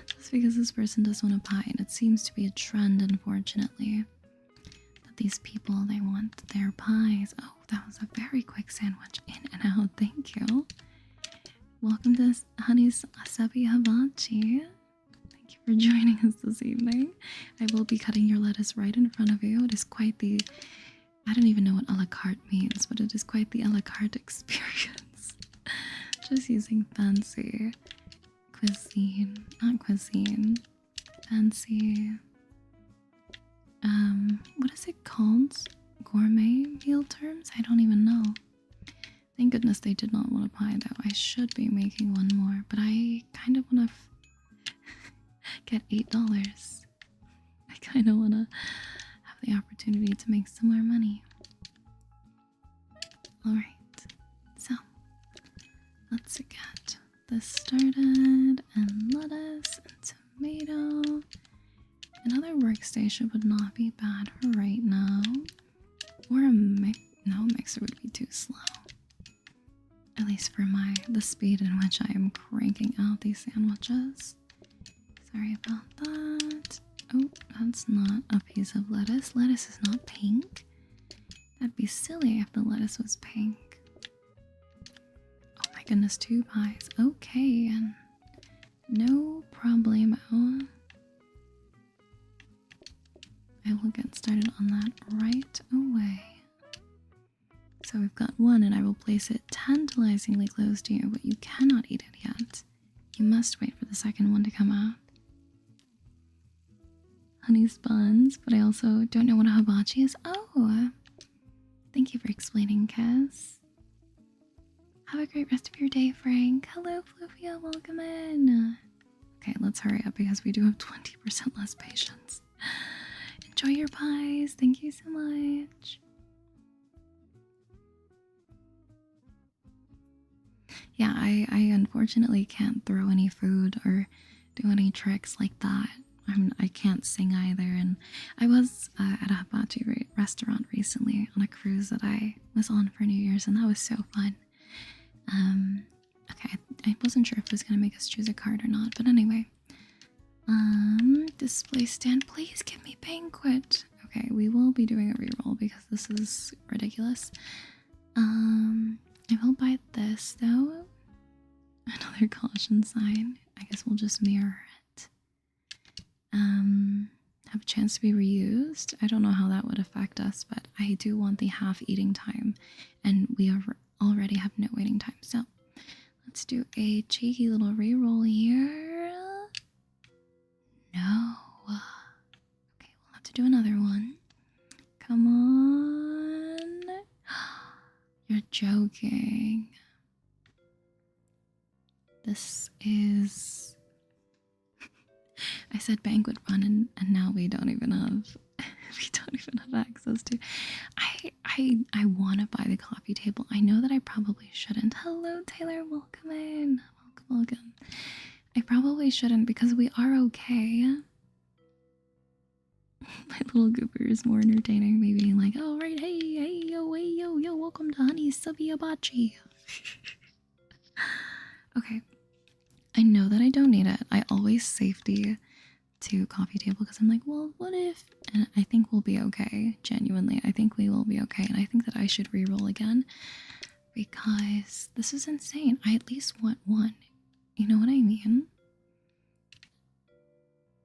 Just because this person does want a pie, and it seems to be a trend, unfortunately, that these people, they want their pies. Oh, that was a very quick sandwich. In and out. Thank you. Welcome to Honey's Sobi Hibachi. Thank you for joining us this evening. I will be cutting your lettuce right in front of you. It is quite the I don't even know what a la carte means, but it is quite the a la carte experience. Just using fancy cuisine, not cuisine, fancy, what is it called? Gourmet meal terms? I don't even know. Thank goodness they did not want to buy though. I should be making one more, but I kind of want to get $8. I kind of want to have the opportunity to make some more money. Alright, so let's get this started, and lettuce and tomato. Another workstation would not be bad for right now. Or a mixer would be too slow. At least for the speed in which I am cranking out these sandwiches. Sorry about that. Oh, that's not a piece of lettuce. Lettuce is not pink. That'd be silly if the lettuce was pink. Oh my goodness, 2 pies. Okay, and no problemo. I will get started on that right away. So we've got one, and I will place it tantalizingly close to you, but you cannot eat it yet. You must wait for the second one to come out. Honey buns, but I also don't know what a hibachi is. Oh, thank you for explaining, Kaz. Have a great rest of your day, Frank. Hello, Fluvia, welcome in. Okay, let's hurry up because we do have 20% less patience. Enjoy your pies. Thank you so much. Yeah, I unfortunately can't throw any food or do any tricks like that. I can't sing either, and I was at a hibachi restaurant recently on a cruise that I was on for New Year's, and that was so fun. Okay, I wasn't sure if it was gonna make us choose a card or not, but anyway. Display stand, please give me Banquet. Okay, we will be doing a reroll because this is ridiculous. I will buy this though. Another caution sign. I guess we'll just mirror it. Have a chance to be reused. I don't know how that would affect us, but I do want the half eating time, and we already have no waiting time. So let's do a cheeky little reroll here. No. Okay, we'll have to do another one. Come on. You're joking. This is... I said banquet run, and now we don't even have access to... I want to buy the coffee table. I know that I probably shouldn't. Hello, Taylor. Welcome in. Welcome. I probably shouldn't because we are okay. My little goober is more entertaining, maybe being like, oh, right, hey, yo, welcome to Honey's Hibachi. Okay. I know that I don't need it. I always safety to coffee table because I'm like, well, what if? And I think we'll be okay. Genuinely, I think we will be okay. And I think that I should reroll again because this is insane. I at least want one. You know what I mean?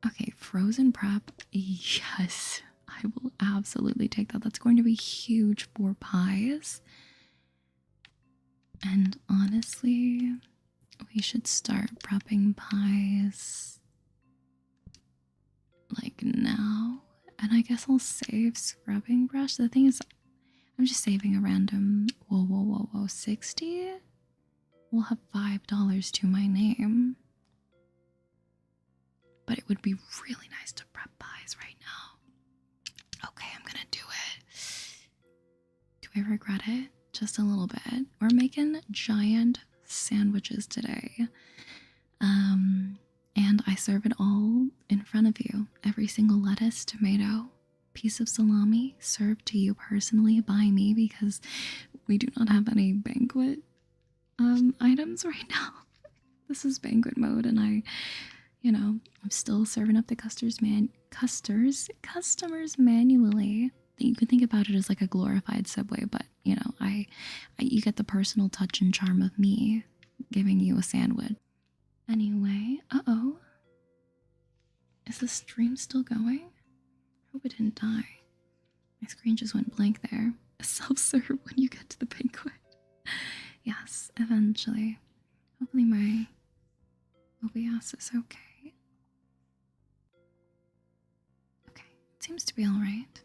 Okay, frozen prep. Yes, I will absolutely take that. That's going to be huge for pies. And honestly, we should start prepping pies like now. And I guess I'll save scrubbing brush. The thing is, I'm just saving a random, whoa, 60? We'll have $5 to my name. But it would be really nice to prep pies right now. Okay, I'm gonna do it. Do I regret it? Just a little bit. We're making giant sandwiches today. And I serve it all in front of you. Every single lettuce, tomato, piece of salami served to you personally by me because we do not have any banquet items right now. This is banquet mode, and I'm still serving up the customers manually. You could think about it as like a glorified Subway, but you get the personal touch and charm of me giving you a sandwich. Anyway, is the stream still going? I hope it didn't die. My screen just went blank there. Self-serve when you get to the banquet. Yes, eventually. Hopefully my OBS is okay. Okay, it seems to be alright.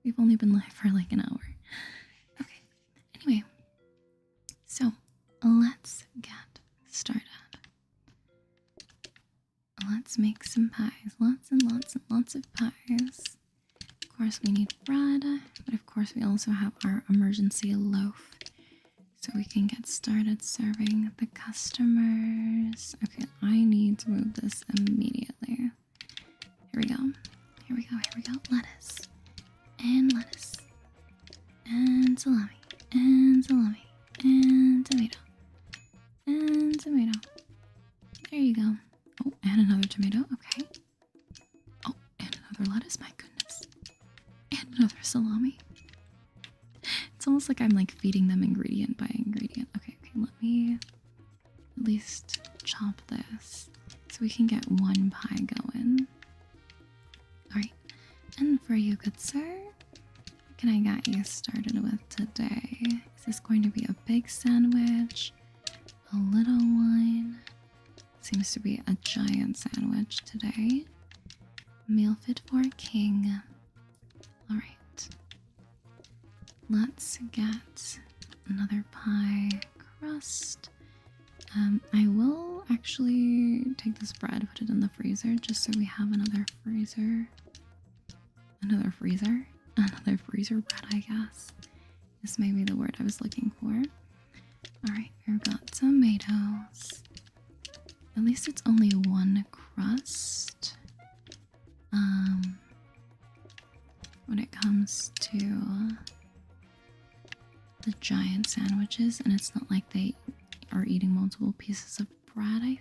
We've only been live for like an hour. Okay, anyway. So, let's get started. Let's make some pies. Lots and lots and lots of pies. Of course, we need bread, but of course, we also have our emergency loaf. So we can get started serving the customers. Okay, I need to move this immediately. Here we go. Here we go. Here we go. Lettuce. And lettuce. And salami. And salami. And tomato. And tomato. There you go. Oh, and another tomato. Okay. Oh, and another lettuce. My goodness. And another salami. It's almost like I'm like feeding them ingredient by ingredient. Okay, let me at least chop this so we can get one pie going. Alright, and for you, good sir, what can I get you started with today? Is this going to be a big sandwich? A little one? Seems to be a giant sandwich today. Meal fit for a king. Alright. Let's get another pie crust. I will actually take this bread, put it in the freezer, just so we have another freezer. Another freezer bread, I guess. This may be the word I was looking for. Alright, we've got tomatoes. At least it's only one crust. When it comes to the giant sandwiches, and it's not like they are eating multiple pieces of bread, I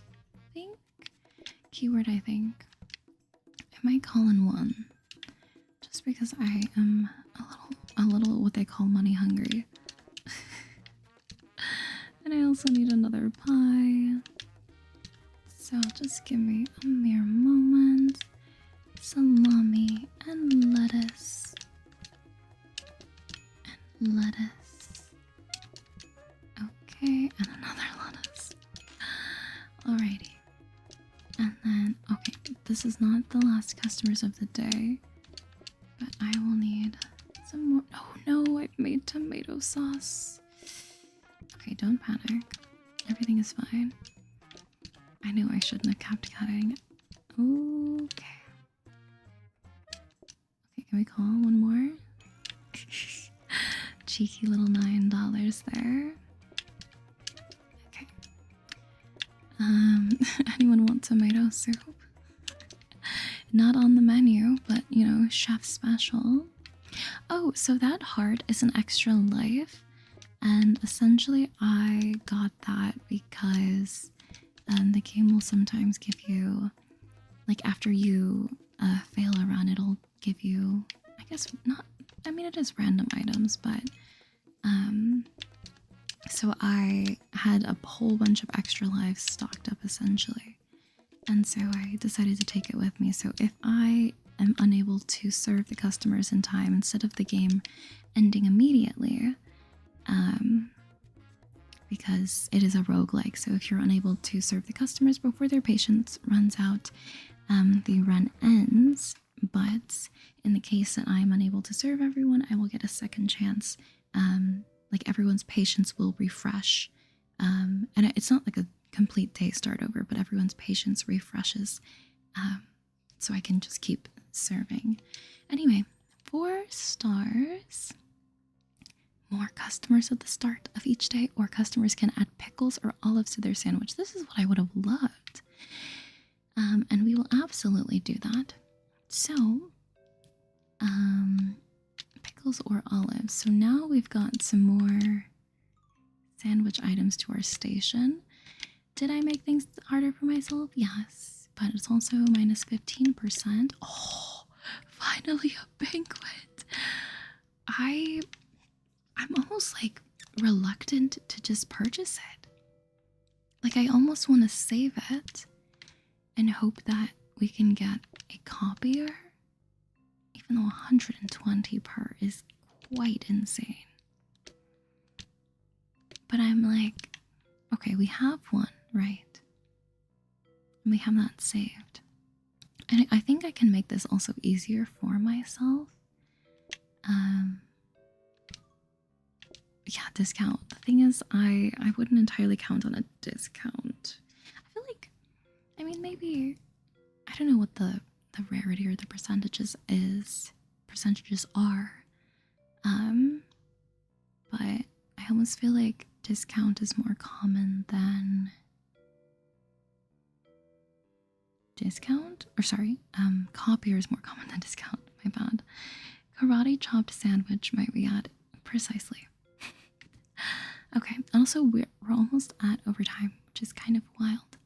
think. Keyword, I think. I might call in one, just because I am a little what they call money hungry. And I also need another pie. So just give me a mere moment. Salami and lettuce. And lettuce. Okay, and another lettuce. Alrighty. And then, okay, this is not the last customers of the day, but I will need some more. Oh no, I've made tomato sauce. Okay, don't panic. Everything is fine. I knew I shouldn't have kept cutting. Okay. Okay, can we call one more? Cheeky little $9 there. Okay. Anyone want tomato soup? Not on the menu, but you know, chef special. Oh, so that heart is an extra life, and essentially I got that because the game will sometimes give you, like after you fail a run, it'll give you, I guess not, I mean it is random items, but so I had a whole bunch of extra lives stocked up essentially, and so I decided to take it with me. So if I am unable to serve the customers in time, instead of the game ending immediately, because it is a roguelike, so if you're unable to serve the customers before their patience runs out, the run ends. But in the case that I'm unable to serve everyone, I will get a second chance. Like everyone's patience will refresh, and it's not like a complete day start over, but everyone's patience refreshes, so I can just keep serving. Anyway, 4 stars. More customers at the start of each day, or customers can add pickles or olives to their sandwich. This is what I would have loved. And we will absolutely do that. So, pickles or olives. So now we've got some more sandwich items to our station. Did I make things harder for myself? Yes, but it's also minus 15%. Oh, finally a banquet. I'm almost like reluctant to just purchase it. Like I almost want to save it and hope that we can get a copier, even even though 120 per is quite insane. But I'm like, okay, we have one, right? And we have that saved. And I think I can make this also easier for myself. Yeah, discount. The thing is, I wouldn't entirely count on a discount. I feel like, I mean, maybe, I don't know what the rarity or the percentages are. But I almost feel like discount is more common than copier is more common than discount. My bad. Karate chopped sandwich might be added. Precisely. Okay, also we're almost at overtime, which is kind of wild.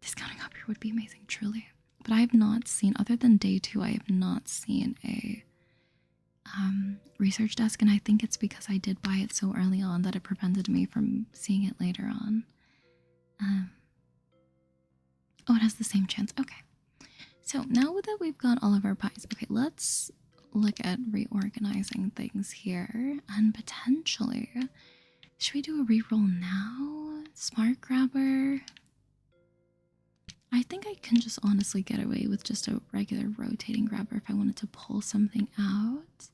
Discounting copier would be amazing, truly. But I have not seen, other than day 2, I have not seen a research desk, and I think it's because I did buy it so early on that it prevented me from seeing it later on. Oh, it has the same chance. Okay. So now that we've got all of our pies, okay, let's look at reorganizing things here, and potentially, should we do a reroll now? Smart grabber. I think I can just honestly get away with just a regular rotating grabber if I wanted to pull something out.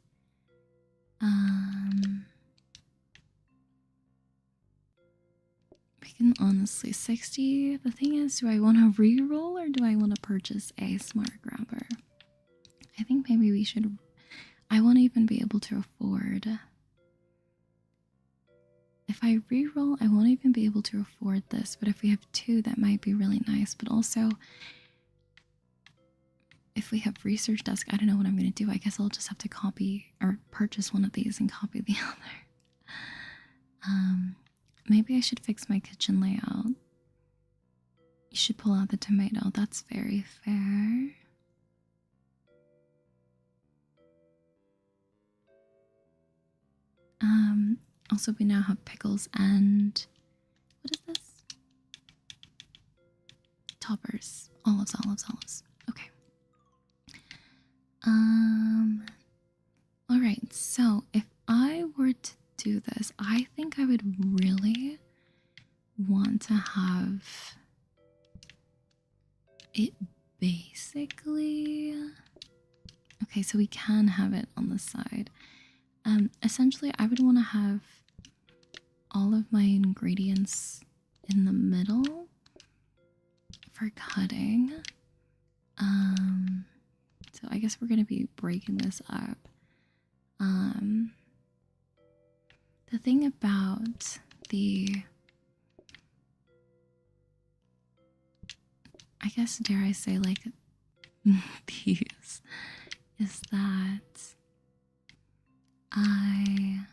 We can honestly 60. The thing is, do I want to reroll or do I want to purchase a smart grabber? I think maybe we should. I won't even be able to afford. If I reroll, I won't even be able to afford this, but if we have 2, that might be really nice. But also, if we have research desk, I don't know what I'm going to do. I guess I'll just have to copy or purchase one of these and copy the other. Maybe I should fix my kitchen layout. You should pull out the tomato. That's very fair. Also, we now have pickles and what is this? Toppers. Olives. Okay. Alright, so if I were to do this, I think I would really want to have it basically. Okay, so we can have it on the side. Essentially, I would want to have all of my ingredients in the middle for cutting. So I guess we're going to be breaking this up. The thing about I guess, dare I say, like, these, is that I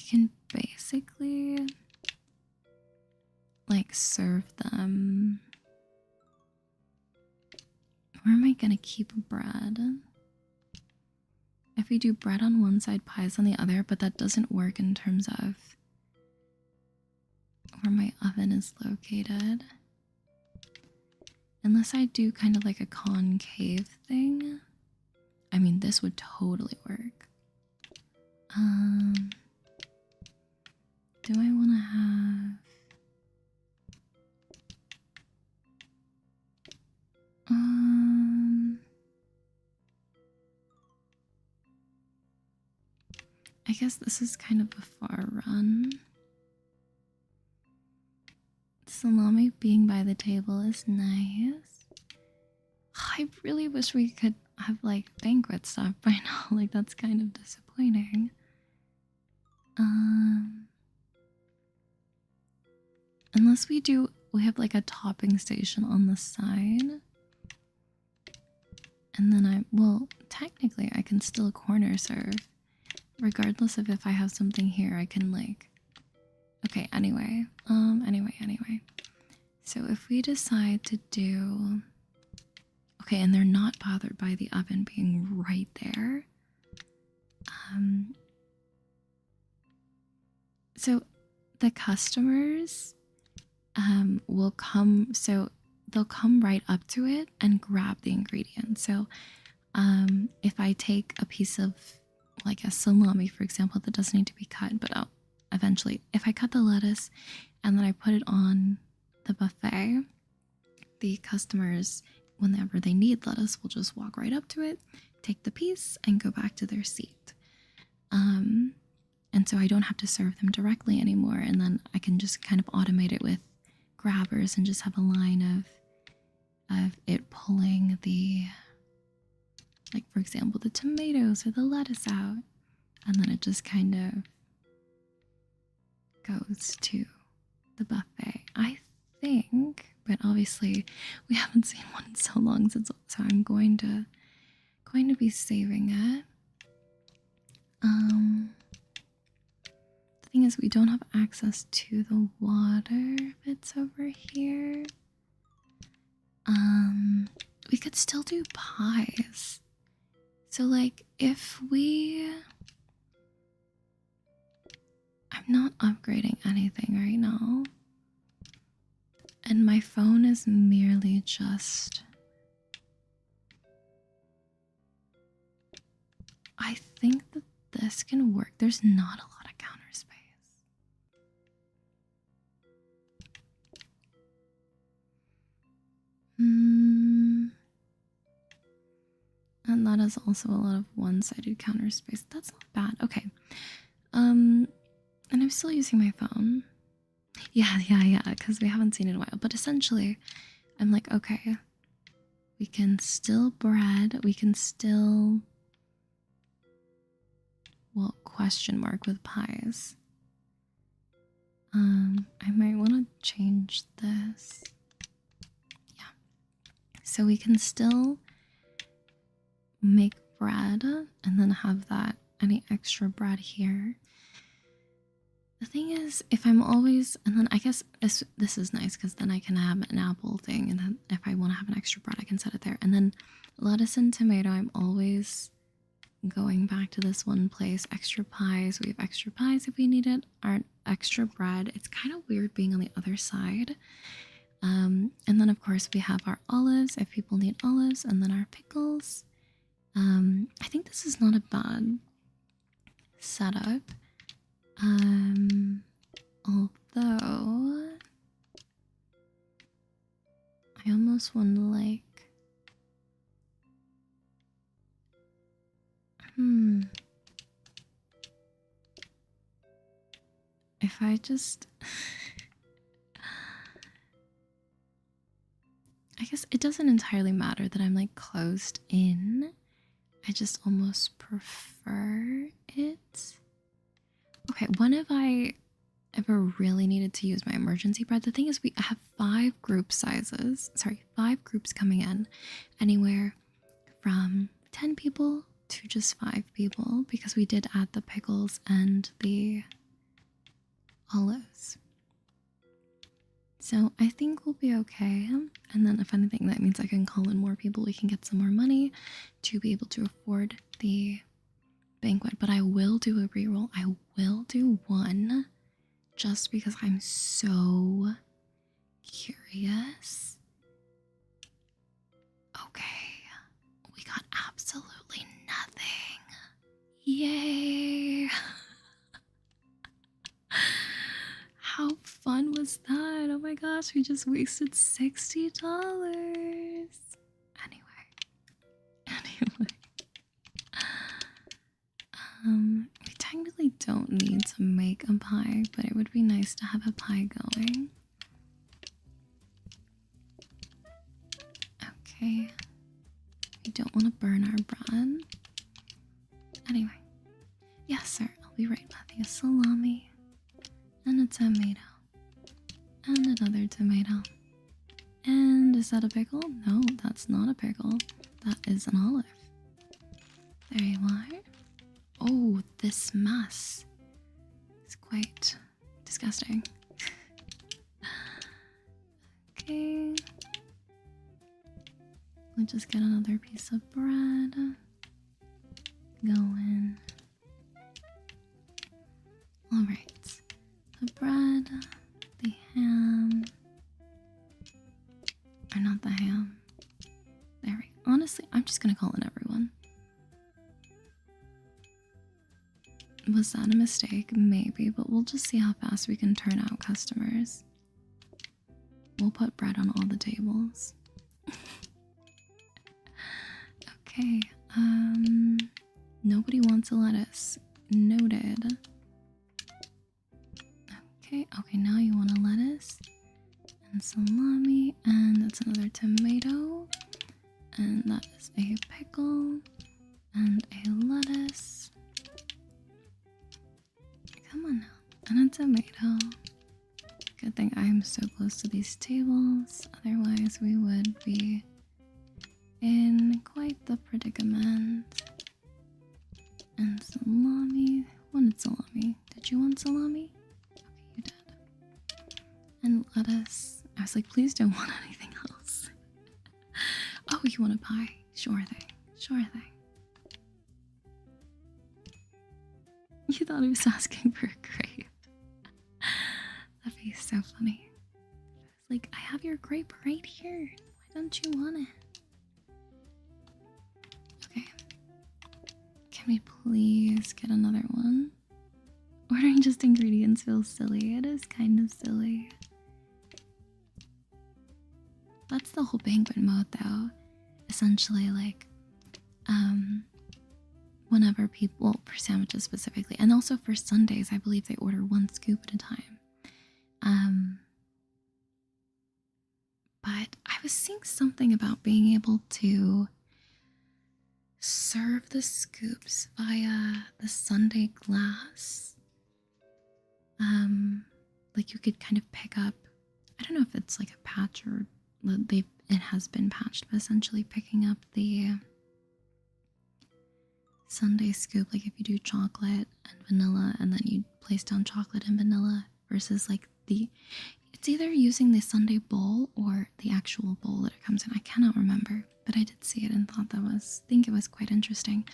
can basically like serve them. Where am I gonna keep bread? If we do bread on one side, pies on the other, but that doesn't work in terms of where my oven is located. Unless I do kind of like a concave thing. I mean, this would totally work. Do I want to have... I guess this is kind of a far run. Salami being by the table is nice. I really wish we could have like banquet stuff by now. Like, that's kind of disappointing. Unless we have like a topping station on the side. And then well, technically I can still corner serve. Regardless of if I have something here, I can like, okay, anyway. Anyway. So if we decide to do, okay, and they're not bothered by the oven being right there. So the customers will come, so they'll come right up to it and grab the ingredients. So if I take a piece of like a salami, for example, that doesn't need to be cut, but eventually, if I cut the lettuce and then I put it on the buffet, the customers, whenever they need lettuce, will just walk right up to it, take the piece, and go back to their seat. And so I don't have to serve them directly anymore, and then I can just kind of automate it with grabbers and just have a line of it pulling the, like for example, the tomatoes or the lettuce out, and then it just kind of goes to the buffet, I think. But obviously we haven't seen one in so long, so I'm going to be saving it. The thing is, we don't have access to the water bits over here. We could still do pies. So like if I'm not upgrading anything right now. And my phone is merely just, I think that this can work. There's not a lot of counter space. And that is also a lot of one-sided counter space. That's not bad. Okay. And I'm still using my phone. Yeah, because we haven't seen it in a while. But essentially, I'm like, okay, we can still bread, we can still, well, question mark with pies. I might want to change this. Yeah. So we can still make bread and then have that, any extra bread here. The thing is, if I'm always, and then I guess this is nice because then I can have an apple thing, and then if I want to have an extra bread, I can set it there. And then lettuce and tomato, I'm always going back to this one place. Extra pies, we have extra pies if we need it. Our extra bread, it's kind of weird being on the other side. And then of course we have our olives if people need olives, and then our pickles. I think this is not a bad setup. Although I almost want to like, if I just, I guess it doesn't entirely matter that I'm like closed in. I just almost prefer it. Okay, when have I ever really needed to use my emergency bread? The thing is, I have 5 group sizes. Sorry, 5 groups coming in. Anywhere from 10 people to just 5 people, because we did add the pickles and the olives. So I think we'll be okay. And then if anything, that means I can call in more people. We can get some more money to be able to afford the banquet. But I will do a reroll. I will do one just because I'm so curious. Okay, we got absolutely nothing. Yay! How fun was that? Oh my gosh, we just wasted $60. Anyway. We technically don't need to make a pie, but it would be nice to have a pie going. Okay. We don't want to burn our bread. Anyway. Yes, sir. I'll be right with you. Salami. And a tomato. And another tomato. And is that a pickle? No, that's not a pickle. That is an olive. There you are. Oh, this mess is quite disgusting. Okay. We'll just get another piece of bread. Go in. Alright. The bread, the ham are not gonna call in everyone. Was that a mistake? Maybe, but we'll just see how fast we can turn out customers. We'll put bread on all the tables. Okay, nobody wants a lettuce. Noted. Okay, now you want a lettuce and salami, and that's another tomato, and that is a pickle and a lettuce. Come on now, and a tomato. Good thing I am so close to these tables, otherwise we would be in quite the predicament. And salami. Wanted salami. Did you want salami? Okay, you did. And lettuce. I was like, please don't want anything else. Oh, you want a pie? Sure thing. Sure thing. You thought he was asking for a grape. That'd be so funny. I was like, I have your grape right here. Why don't you want it? Okay. Can we please get another one? Ordering just ingredients feels silly. It is kind of silly. That's the whole banquet mode though. Essentially like, whenever people, for sandwiches specifically, and also for sundaes, I believe they order one scoop at a time. But I was seeing something about being able to serve the scoops via the sundae glass. Like you could kind of pick up, I don't know if it's like a patch or it has been patched, but essentially picking up the sundae scoop, like if you do chocolate and vanilla and then you place down chocolate and vanilla versus like it's either using the sundae bowl or the actual bowl that it comes in. I cannot remember, but I did see it and think it was quite interesting.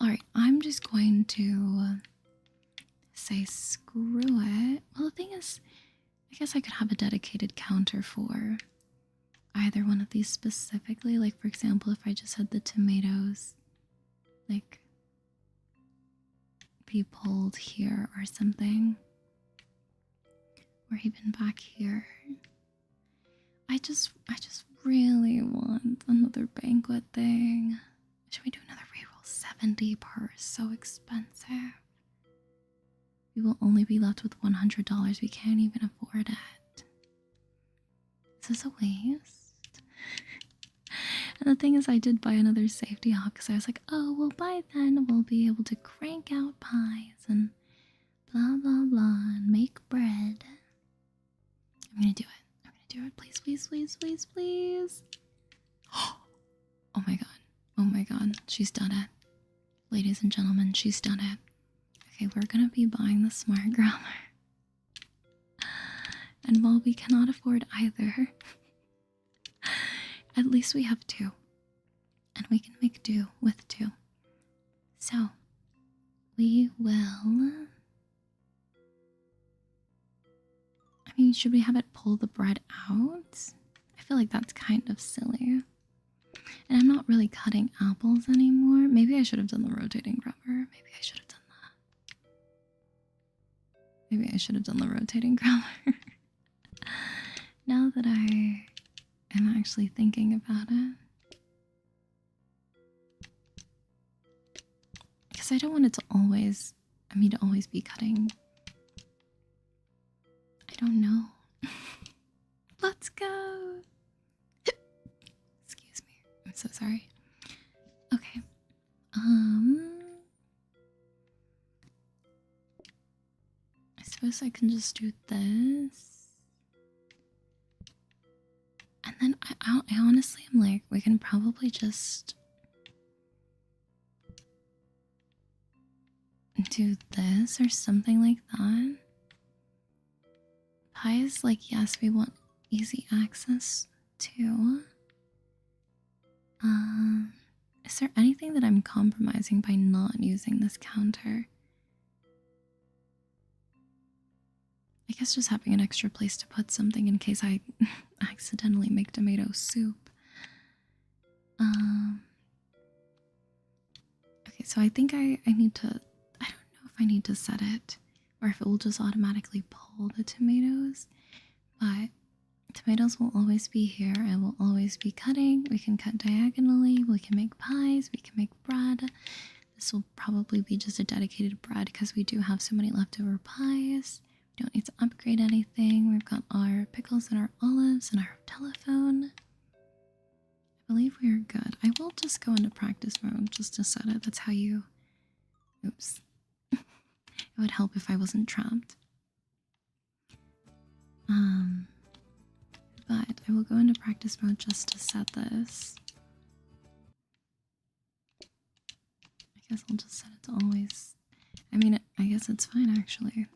All right, I'm just going to say screw it. Well, the thing is, I guess I could have a dedicated counter for either one of these specifically. Like for example, if I just had the tomatoes, like be pulled here or something. Or even back here. I just really want another banquet thing. Should we do another reroll? 70 per, so expensive. We will only be left with $100. We can't even afford it. Is this a waste? And the thing is, I did buy another safety hawk because I was like, oh, well, by then we'll be able to crank out pies and blah, blah, blah, and make bread. I'm gonna do it. I'm gonna do it. Please, please, please, please, please. Oh my god. Oh my god. She's done it. Ladies and gentlemen, she's done it. Okay, we're gonna be buying the smart grommer. And while we cannot afford either, at least we have two. And we can make do with two. So, we will... I mean, should we have it pull the bread out? I feel like that's kind of silly. And I'm not really cutting apples anymore. Maybe I should have done the rotating grubber. Maybe I should have done that. Maybe I should have done the rotating grubber. Now that I am actually thinking about it. Because I don't want it to always, to always be cutting. I don't know. Let's go. Excuse me. I'm so sorry. Okay. I suppose I can just do this. And then I honestly am like, we can probably just do this or something like that. Pies, like, yes, we want easy access to. Is there anything that I'm compromising by not using this counter? I guess just having an extra place to put something in case I accidentally make tomato soup. so I think I need to, I don't know if I need to set it or if it will just automatically pull the tomatoes, but tomatoes will always be here. I will always be cutting. We can cut diagonally. We can make pies. We can make bread. This will probably be just a dedicated bread because we do have so many leftover pies. We don't need to upgrade anything. We've got our pickles and our olives and our telephone. I believe we are good. I will just go into practice mode just to set it. That's how you... Oops. It would help if I wasn't trapped. But I will go into practice mode just to set this. I guess I'll just set it to always... I mean, I guess it's fine actually.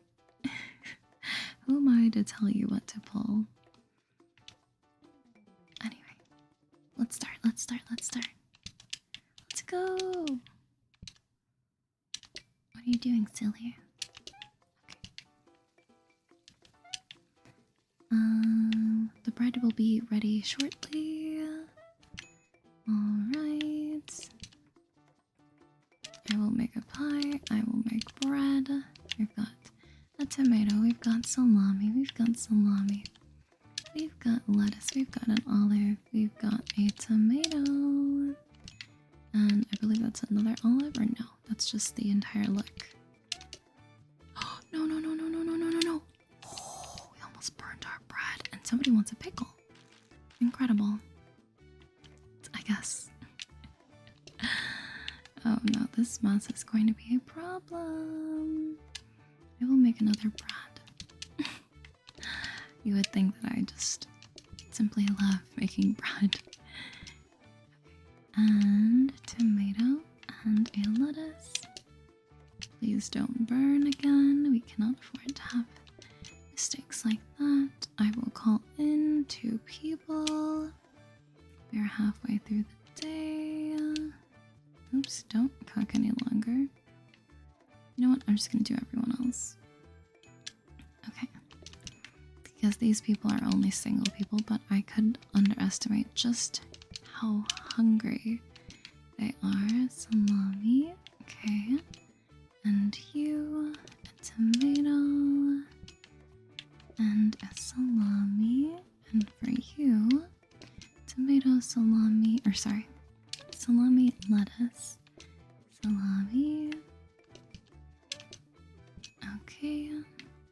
Who am I to tell you what to pull? Anyway, let's start. Let's go! What are you doing, silly? The bread will be ready shortly. Alright. I will make a pie. I will make bread. We've got a tomato. We've got salami. We've got lettuce. We've got an olive. We've got a tomato. And I believe that's another olive, or no? That's just the entire look. Oh, no. Oh, we almost burned our bread. And somebody wants a pickle. Incredible. I guess. Oh no, this mess is going to be a problem. I will make another bread. You would think that I just simply love making bread. And tomato and a lettuce. Please don't burn again. We cannot afford to have mistakes like that. I will call in 2 people. We are halfway through the day. Oops, don't cook any longer. You know what? I'm just gonna do everyone else. Okay. Because these people are only single people, but I could underestimate just how hungry they are. Salami. Okay. And you, a tomato, and a salami. And for you, tomato, salami, or sorry, salami, lettuce, salami. Okay.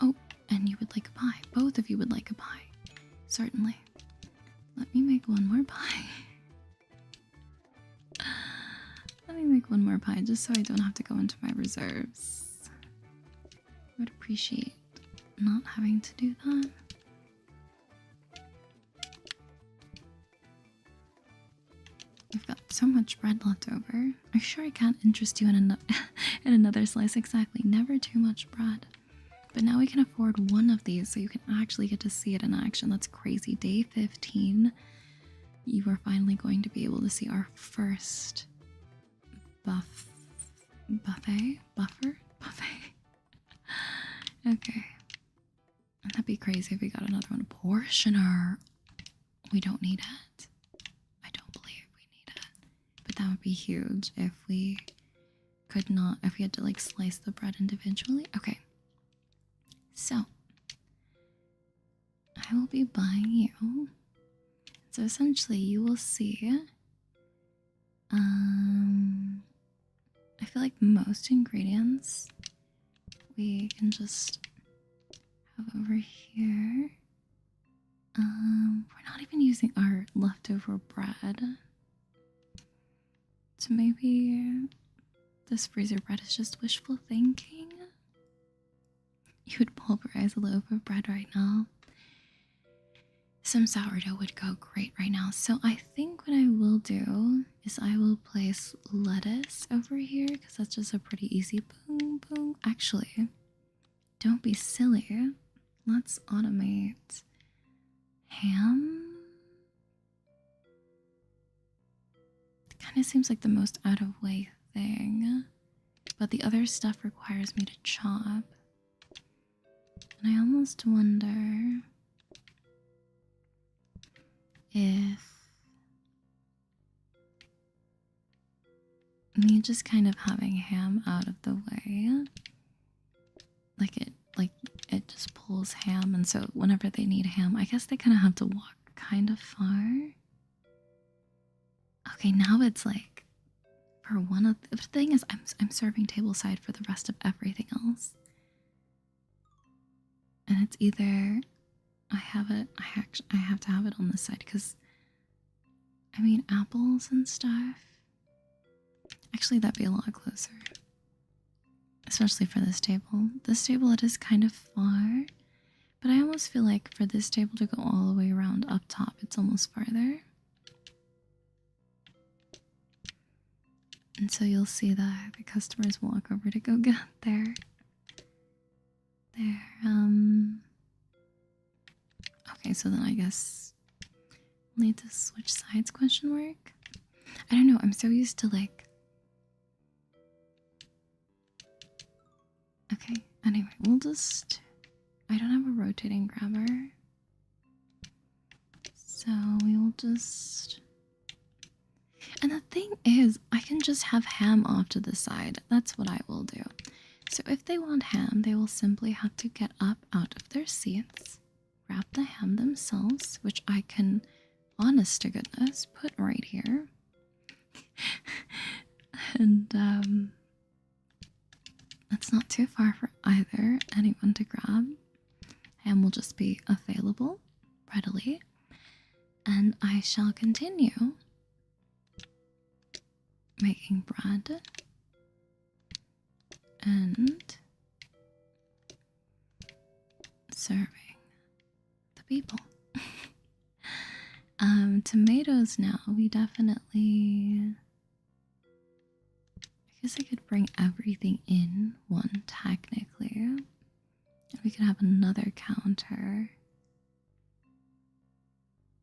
Oh, and you would like a pie. Both of you would like a pie. Certainly. Let me make one more pie. Let me make one more pie just so I don't have to go into my reserves. I would appreciate not having to do that. We've got so much bread left over. I'm sure I can't interest you in another slice. Exactly. Never too much bread. But now we can afford one of these so you can actually get to see it in action. That's crazy. Day 15. You are finally going to be able to see our first buffet. Okay. And that'd be crazy if we got another one. Portioner. We don't need it. I don't believe we need it. But that would be huge if we could not, if we had to like slice the bread individually. Okay. So, I will be buying you. So essentially you will see, I feel like most ingredients we can just have over here. We're not even using our leftover bread. So maybe this freezer bread is just wishful thinking. You would pulverize a loaf of bread right now. Some sourdough would go great right now. So I think what I will do is I will place lettuce over here because that's just a pretty easy boom, boom. Actually, don't be silly. Let's automate ham. It kind of seems like the most out of way thing, but the other stuff requires me to chop. And I almost wonder if... me just kind of having ham out of the way, it just pulls ham, and so whenever they need ham, I guess they kind of have to walk kind of far. Okay, now it's like for one of the thing is I'm serving tableside for the rest of everything else, and it's either I have to have it on this side because I mean apples and stuff. Actually, that'd be a lot closer. Especially for this table. This table, it is kind of far, but I almost feel like for this table to go all the way around up top, it's almost farther. And so you'll see that the customers walk over to go get their okay, so then I guess we'll need to switch sides, question mark? I don't know, I'm so used to like... Okay, anyway, we'll just... I don't have a rotating grabber. So we will just... And the thing is, I can just have ham off to the side. That's what I will do. So if they want ham, they will simply have to get up out of their seats, grab the ham themselves, which I can, honest to goodness, put right here. And that's not too far for either anyone to grab. Ham will just be available readily. And I shall continue making bread and serving the people. Tomatoes now, we definitely... I guess I could bring everything in one technically. And we could have another counter.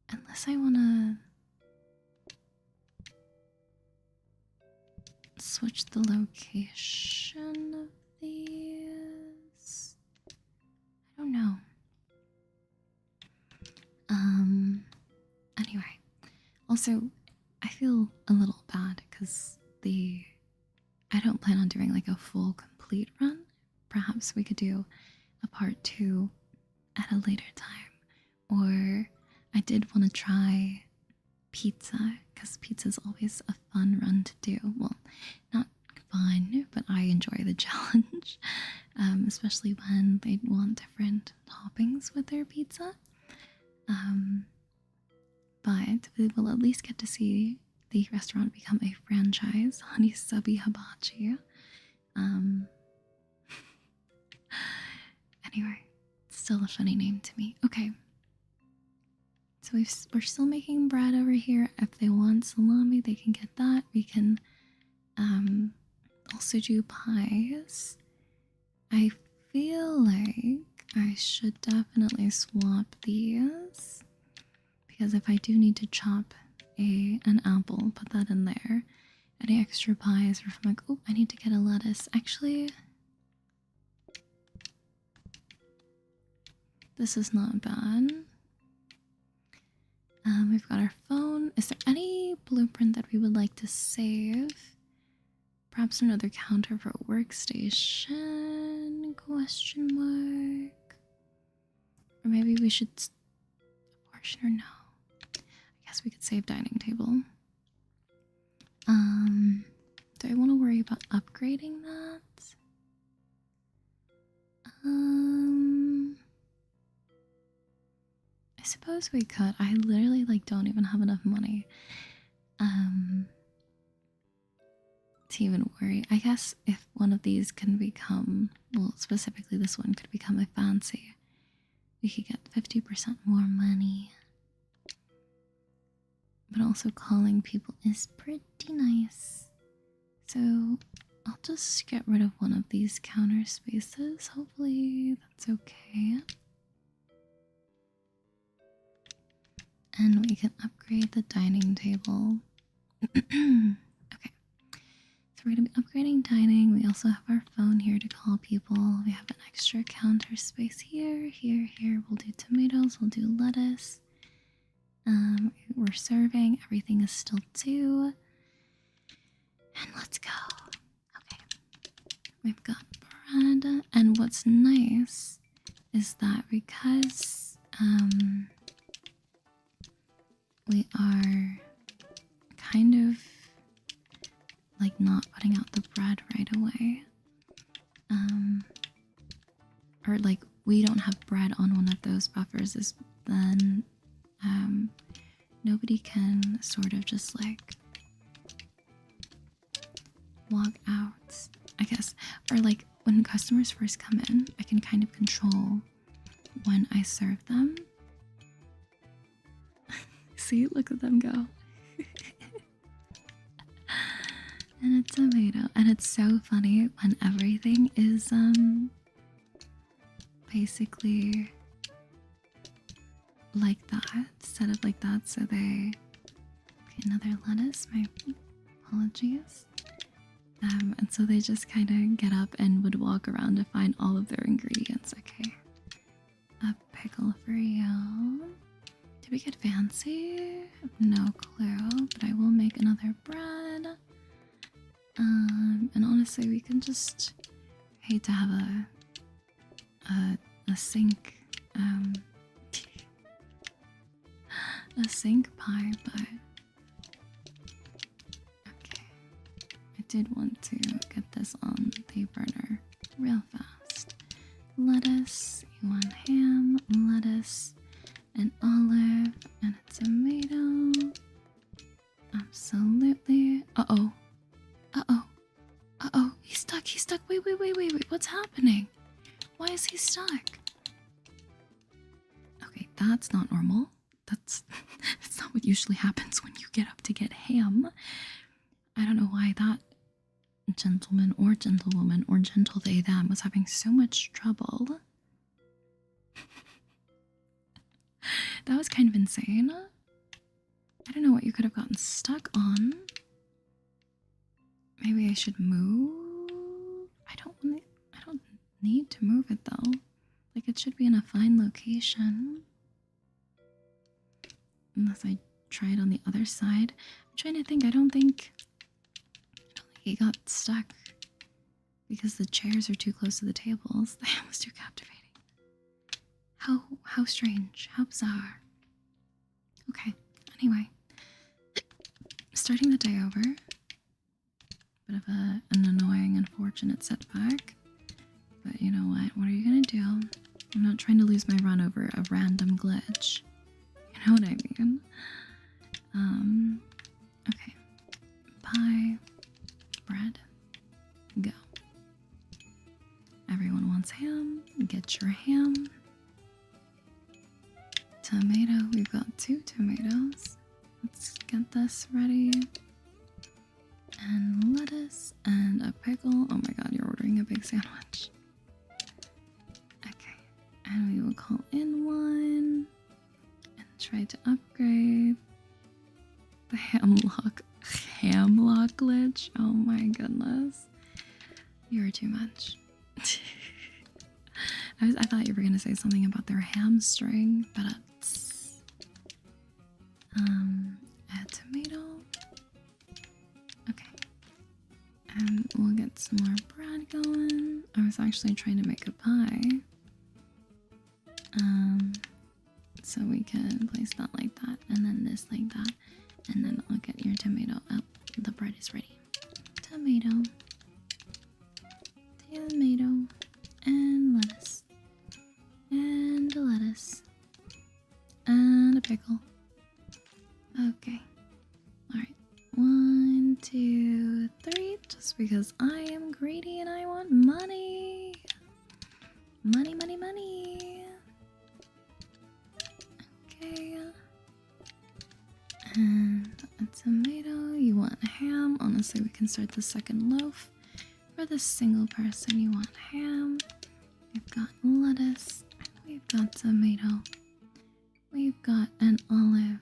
Unless I want to switch the location of these. I don't know. Anyway. Also, I feel a little bad because I don't plan on doing like a full complete run. Perhaps we could do a part 2 at a later time. Or I did want to try pizza because pizza is always a fun run to do. Well, not fun, but I enjoy the challenge, especially when they want different toppings with their pizza. But we will at least get to see the restaurant become a franchise, Honey Subby Hibachi. Anyway, it's still a funny name to me. Okay. So we're still making bread over here. If they want salami, they can get that. We can also do pies. I feel like I should definitely swap these. Because if I do need to chop an apple, put that in there. Any extra pies, or if I'm like, oh, I need to get a lettuce. Actually, this is not bad. We've got our phone. Is there any blueprint that we would like to save? Perhaps another counter for a workstation? Question mark. Or maybe we should portion or no? I guess we could save dining table. Do I want to worry about upgrading that? I suppose we could. I literally don't even have enough money to even worry. I guess if one of these can become, well, specifically this one could become a fancy, we could get 50% more money. But also calling people is pretty nice. So I'll just get rid of one of these counter spaces. Hopefully that's okay. And we can upgrade the dining table. Okay. So we're going to be upgrading dining. We also have our phone here to call people. We have an extra counter space here, here, here. We'll do tomatoes. We'll do lettuce. We're serving. Everything is still 2. And let's go. Okay. We've got bread. And what's nice is that because we are kind of like not putting out the bread right away, or like we don't have bread on one of those buffers, is then nobody can sort of just like walk out, I guess. Or like when customers first come in, I can kind of control when I serve them. See, look at them go. And a tomato. And it's so funny when everything is basically like that, set up like that. So they, okay, another lettuce, my apologies. And so they just kind of get up and would walk around to find all of their ingredients. Okay, a pickle for you. Did we get fancy? No clue, but I will make another bread. And honestly, we can just, I hate to have a sink, a sink pie, but okay. I did want to get this on the burner real fast. Lettuce, you want ham, lettuce, an olive, and a tomato. Absolutely. Uh-oh. Uh-oh. Uh-oh. He's stuck. He's stuck. Wait. What's happening? Why is he stuck? Okay, that's not normal. That's not what usually happens when you get up to get ham. I don't know why that gentleman or gentlewoman or gentle they them was having so much trouble. That was kind of insane. I don't know what you could have gotten stuck on. Maybe I should move? I don't need to move it though. Like it should be in a fine location. Unless I try it on the other side. I'm trying to think. I don't think he got stuck because the chairs are too close to the tables. The ham was too captivating. How strange. How bizarre. Okay. Anyway. Starting the day over. Bit of an annoying, unfortunate setback. But you know what? What are you gonna do? I'm not trying to lose my run over a random glitch. You know what I mean? Okay. Pie. Bread. Go. Everyone wants ham. Get your ham. Tomato. We've got 2 tomatoes. Let's get this ready. And lettuce and a pickle. Oh my god, you're ordering a big sandwich. Okay. And we will call in one and try to upgrade the ham lock glitch. Oh my goodness. You're too much. I thought you were gonna say something about their hamstring, but add tomato. Okay. And we'll get some more bread going. I was actually trying to make a pie. So we can place that like that, and then this like that, and then I'll get your tomato. Oh, the bread is ready. Tomato. Tomato. And lettuce. And a lettuce. And a pickle. Okay. Alright. 1, 2, 3. Just because I am greedy and I want money. Money, money, money. Okay. And a tomato. You want ham. Honestly, we can start the second loaf. For the single person, you want ham. We've got lettuce. We've got tomato. We've got an olive.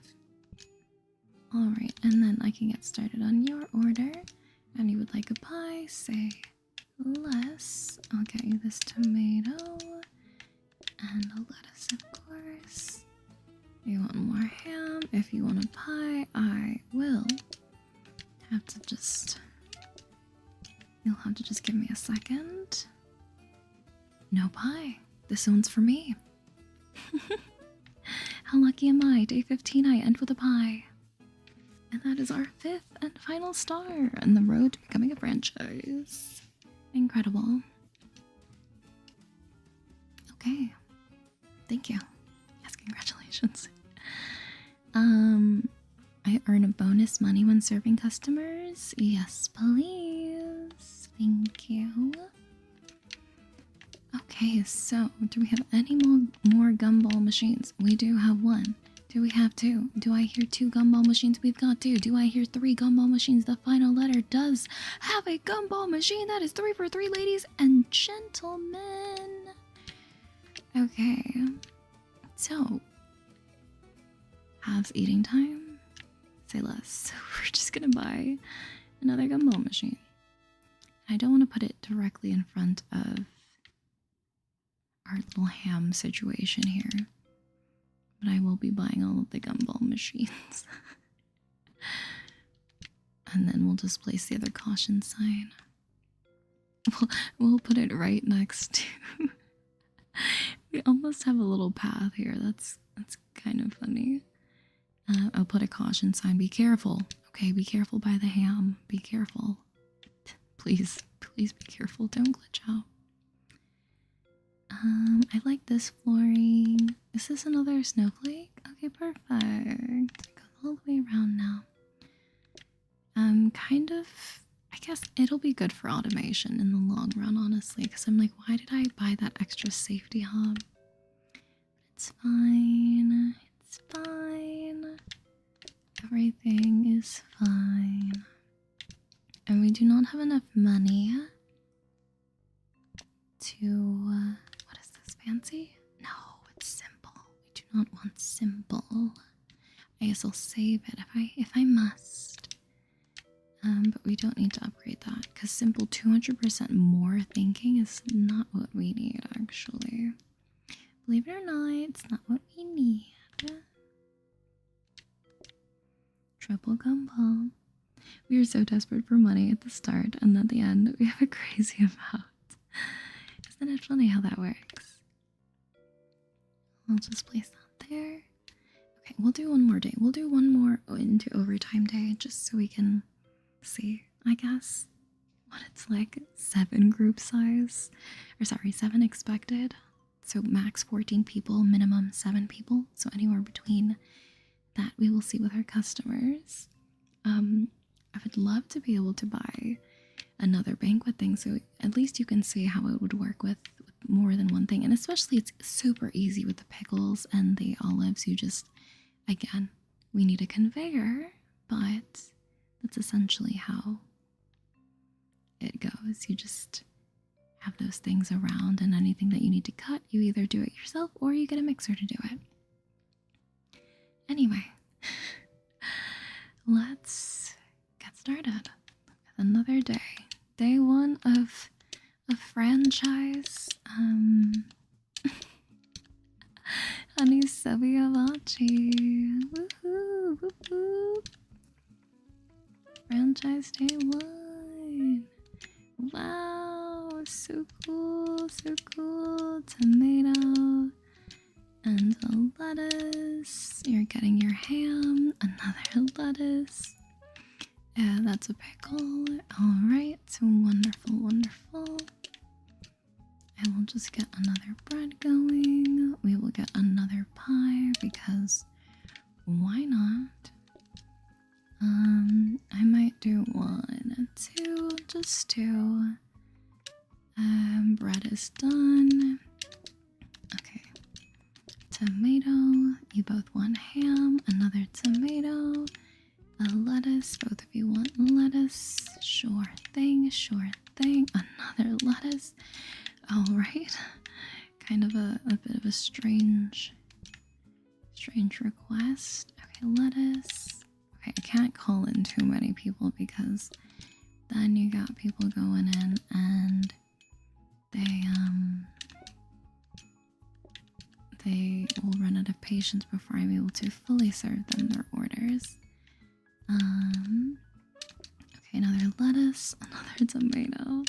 Alright, and then I can get started on your order. And you would like a pie, say less. I'll get you this tomato. And a lettuce, of course. You want more ham? If you want a pie, I will have to just You'll have to just give me a second. No pie. This one's for me. How lucky am I? Day 15, I end with a pie. And that is our 5th and final star on the road to becoming a franchise. Incredible. Okay. Thank you. Yes, congratulations. I earn a bonus money when serving customers. Yes, please. Thank you. Okay, so do we have any more gumball machines? We do have one. Do we have 2? Do I hear 2 gumball machines? We've got 2. Do I hear 3 gumball machines? The final letter does have a gumball machine. That is 3 for 3, ladies and gentlemen. Okay. So, halves eating time? Say less. So we're just gonna buy another gumball machine. I don't want to put it directly in front of our little ham situation here. But I will be buying all of the gumball machines. And then we'll just place the other caution sign. We'll put it right next to... We almost have a little path here. That's kind of funny. I'll put a caution sign. Be careful. Okay, be careful by the ham. Be careful. Please be careful. Don't glitch out. I like this flooring. Is this another snowflake? Okay, perfect. Go all the way around now. Kind of, I guess it'll be good for automation in the long run, honestly, because I'm like, why did I buy that extra safety hub? It's fine. It's fine. Everything is fine. And we do not have enough money to, what is this, fancy? No, it's simple. We do not want simple. I guess I'll save it if I must. But we don't need to upgrade that because simple 200% more thinking is not what we need, actually. Believe it or not, it's not what we need. Triple gumball. We are so desperate for money at the start, and at the end, we have a crazy amount. Isn't it funny how that works? I'll just place that there. Okay, we'll do one more day. We'll do one more into overtime day, just so we can see, I guess, what it's like. 7 group size. Or sorry, 7 expected. So max 14 people, minimum 7 people. So anywhere between that we will see with our customers. I would love to be able to buy another banquet thing, so at least you can see how it would work with more than one thing. And especially it's super easy with the pickles and the olives. You just, again, we need a conveyor, but that's essentially how it goes. You just have those things around, and anything that you need to cut, you either do it yourself or you get a mixer to do it. Anyway, let's get started with another day. Day 1 of a franchise. Honey HABACHI. Woohoo, woohoo. Franchise day 1. Wow, so cool, so cool. Tomato and a lettuce. You're getting your ham, another lettuce. That's a pickle. Alright, so wonderful, wonderful. And we'll just get another bread going. We will get another pie because why not? I might do 1, 2, just 2. Bread is done. Okay. Tomato. You both want ham. Another tomato. A lettuce. Both of you want lettuce. Sure thing, sure thing. Another lettuce. Alright. Kind of a bit of a strange request. Okay, lettuce. Okay, I can't call in too many people because then you got people going in and they will run out of patience before I'm able to fully serve them their orders. Okay, Okay, another lettuce, another tomato.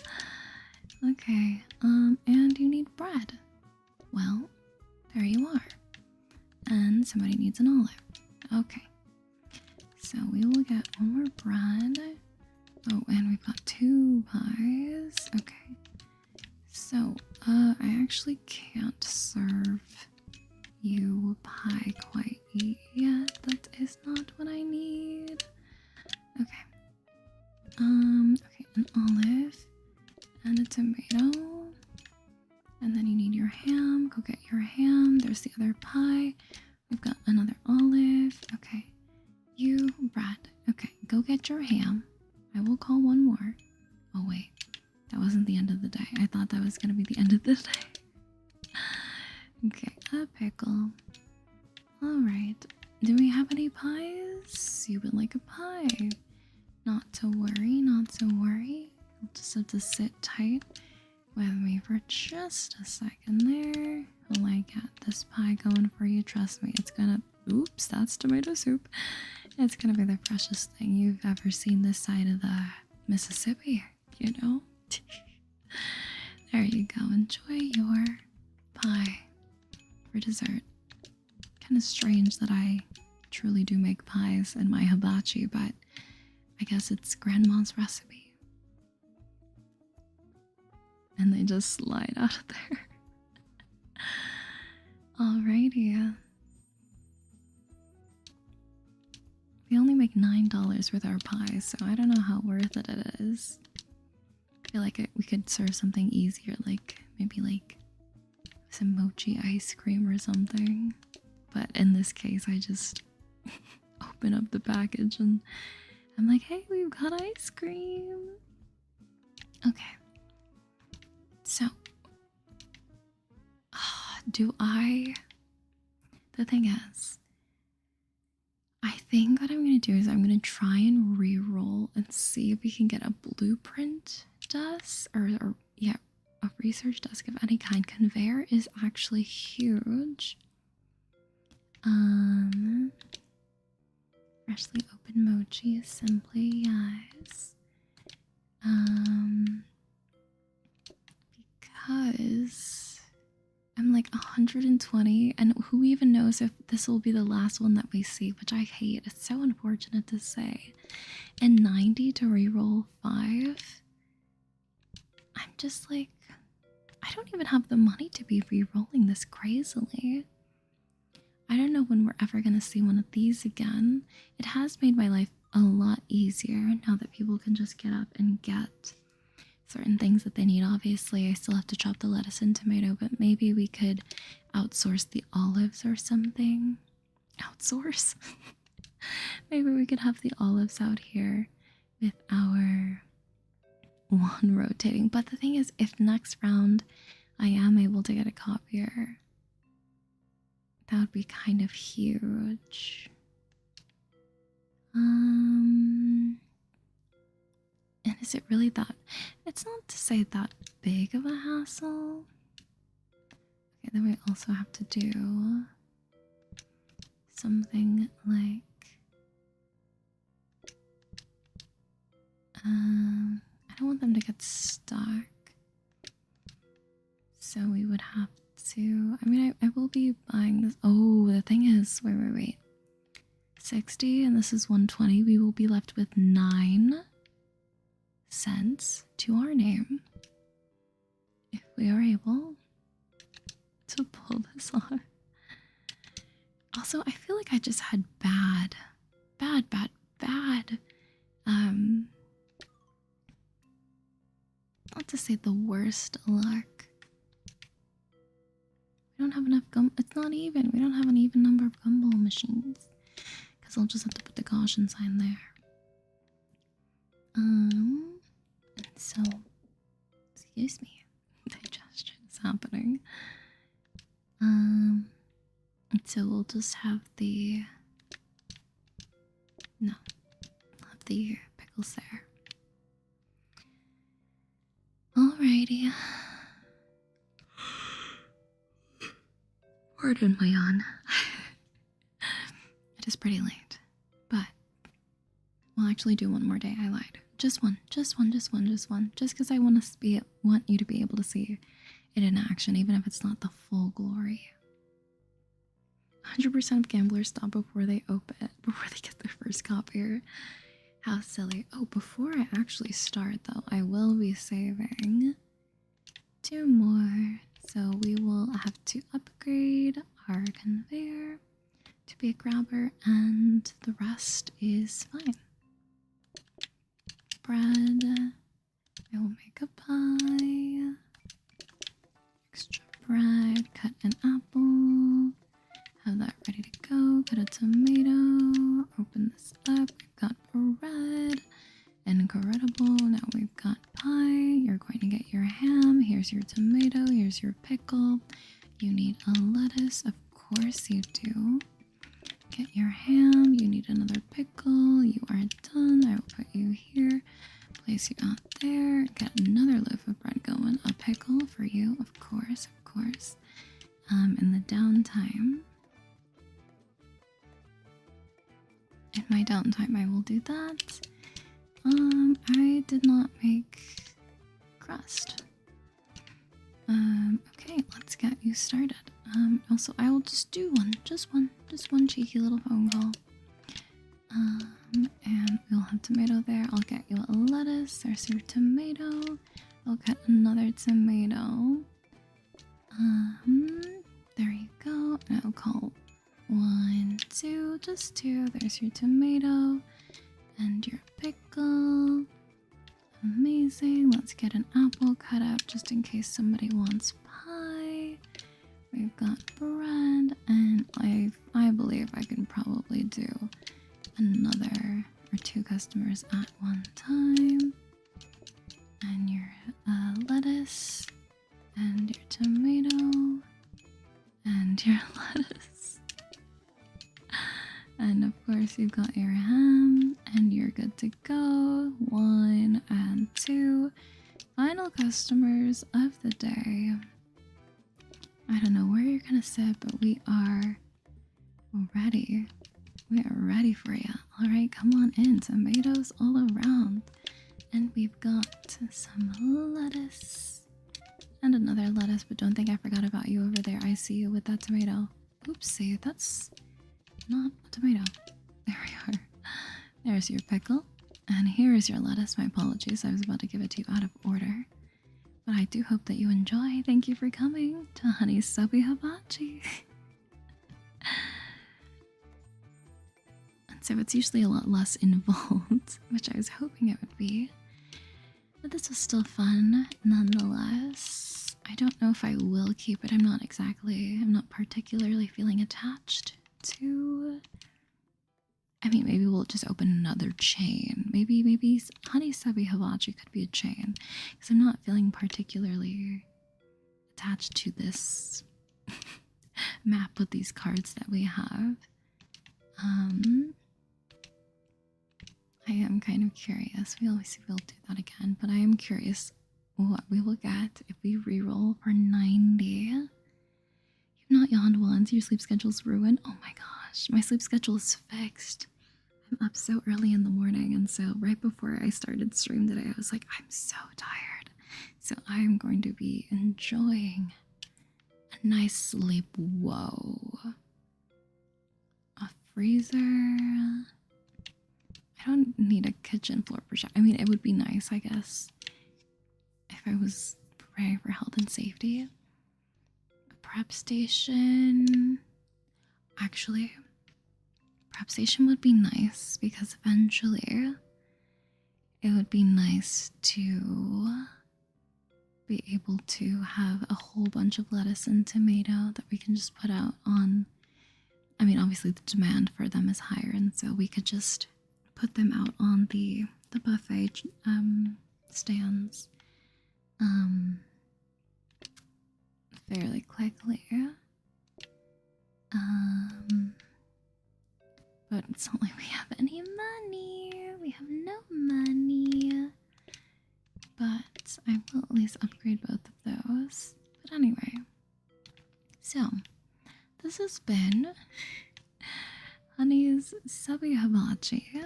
Okay, and you need bread. Well, there you are. And somebody needs an olive. Okay. So we will get one more bread. Oh, and we've got 2 pies. Okay. So, I actually can't serve you pie quite yet. That is not what I need. Okay. Okay, an olive and a tomato. And then you need your ham. Go get your ham. There's the other pie. We've got another olive. Okay. You, bread. Okay, go get your ham. I will call one more. Oh, wait. That wasn't the end of the day. I thought that was going to be the end of the day. Okay, a pickle. Alright. Do we have any pies? You would like a pie. Not to worry, not to worry. You'll just have to sit tight with me for just a second there. While I get this pie going for you. Trust me, it's gonna... Oops, that's tomato soup. It's gonna be the freshest thing you've ever seen this side of the Mississippi, you know? There you go. Enjoy your pie for dessert. Kind of strange that I truly do make pies in my hibachi, but I guess it's grandma's recipe. And they just slide out of there. Alrighty. We only make $9 with our pies, so I don't know how worth it is. I feel like we could serve something easier, like maybe like some mochi ice cream or something. But in this case, I just open up the package and I'm like, hey, we've got ice cream. Okay. So, the thing is, I think what I'm going to do is I'm going to try and re-roll and see if we can get a blueprint desk or yeah, a research desk of any kind. Conveyor is actually huge. Freshly opened mochi, simply yes. Because I'm like 120, and who even knows if this will be the last one that we see, which I hate. It's so unfortunate to say. And 90 to reroll 5. I'm just like, I don't even have the money to be re-rolling this crazily. I don't know when we're ever going to see one of these again. It has made my life a lot easier now that people can just get up and get certain things that they need. Obviously, I still have to chop the lettuce and tomato, but maybe we could outsource the olives or something. Outsource? Maybe we could have the olives out here with our one rotating. But the thing is, if next round I am able to get a copier, that would be kind of huge. And is it really that? It's not to say that big of a hassle. Okay, then we also have to do something like I don't want them to get stuck. So we would have to, I mean, I will be buying this. Oh, the thing is, wait. 60 and this is 120. We will be left with 9 cents to our name if we are able to pull this off. Also, I feel like I just had bad not to say the worst luck. We don't have enough it's not even. We don't have an even number of gumball machines. Because I'll just have to put the caution sign there. So, excuse me, digestion is happening. So we'll just have the, no, we'll have the pickles there. Alrighty. Pardon my yawn. It is pretty late, but we'll actually do one more day. I lied. Just one, just one, just one, just one. Just because I want you to be able to see it in action, even if it's not the full glory. 100% of gamblers stop before they get their first copy. How silly. Oh, before I actually start though, I will be saving 2 more. So we will have to upgrade our conveyor to be a grabber, and the rest is fine. Bread. I will make a pie. Extra bread. Cut an apple. Have that ready to go. Cut a tomato. Open this up. We've got bread. Incredible. Now we've got pie. You're going to get your ham. Here's your tomato. Here's your pickle. You need a lettuce. Of course you do. Get your ham. You need another pickle. You are done. I will put you here. Place you out there. Get another loaf of bread going. A pickle for you. Of course, of course. In the downtime. In my downtime, I will do that. I did not make crust. Okay, let's get you started. Also, I will just do just one cheeky little phone call. And we'll have tomato there. I'll get you a lettuce. There's your tomato. I'll get another tomato. There you go. And I'll call 1, 2, just 2. There's your tomato and your pickle. Amazing. Let's get an apple cut out just in case somebody wants pie. We've got bread, and I believe I can probably do another or 2 customers at one time. And your lettuce, and your tomato, and your lettuce. And of course you've got your ham, and you're good to go. 1 and 2. Final customers of the day. I don't know where you're gonna sit, but we are ready. We are ready for you. Alright, come on in. Tomatoes all around. And we've got some lettuce. And another lettuce, but don't think I forgot about you over there. I see you with that tomato. Oopsie, that's not a tomato. There we are. There's your pickle. And here is your lettuce. My apologies, I was about to give it to you out of order. But I do hope that you enjoy. Thank you for coming to Honey's Subby Hibachi. And so it's usually a lot less involved, which I was hoping it would be. But this was still fun nonetheless. I don't know if I will keep it. I'm not particularly feeling attached to. I mean, maybe we'll just open another chain. Maybe Honey Subby Hibachi could be a chain, because I'm not feeling particularly attached to this map with these cards that we have. I am kind of curious. We always will do that again, but I am curious what we will get if we reroll for 90. You've not yawned once. Your sleep schedule's ruined. Oh my gosh, my sleep schedule is fixed. I'm up so early in the morning, and so right before I started stream today, I was like, I'm so tired. So I am going to be enjoying a nice sleep. Whoa. A freezer. I don't need a kitchen floor protector. I mean, it would be nice, I guess, if I was preparing for health and safety. A prep station. Actually, prep station would be nice because eventually it would be nice to be able to have a whole bunch of lettuce and tomato that we can just put out on. I mean, obviously the demand for them is higher, and so we could just put them out on the buffet stands fairly quickly. But it's not like we have any money. We have no money. But I will at least upgrade both of those. But anyway, so this has been Honey's Subby Hibachi.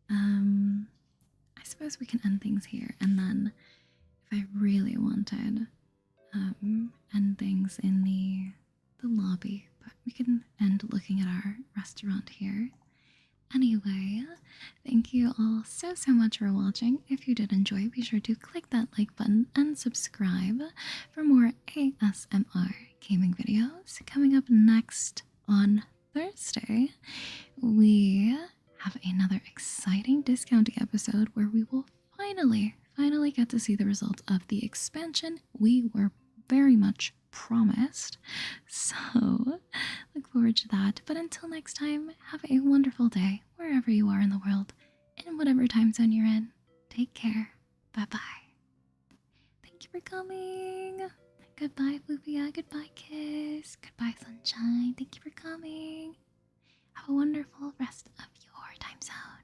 I suppose we can end things here, and then if I really wanted, end things in the lobby, but we can end looking at our restaurant here. Anyway, thank you all so much for watching. If you did enjoy, be sure to click that like button and subscribe for more ASMR gaming videos. Coming up next on Thursday, we have another exciting discounting episode where we will finally get to see the results of the expansion we were very much promised. So, look forward to that. But until next time, have a wonderful day wherever you are in the world, in whatever time zone you're in. Take care. Bye-bye. Thank you for coming. Goodbye, Fluvia. Goodbye, Kiss. Goodbye, Sunshine. Thank you for coming. Have a wonderful rest of your time zone.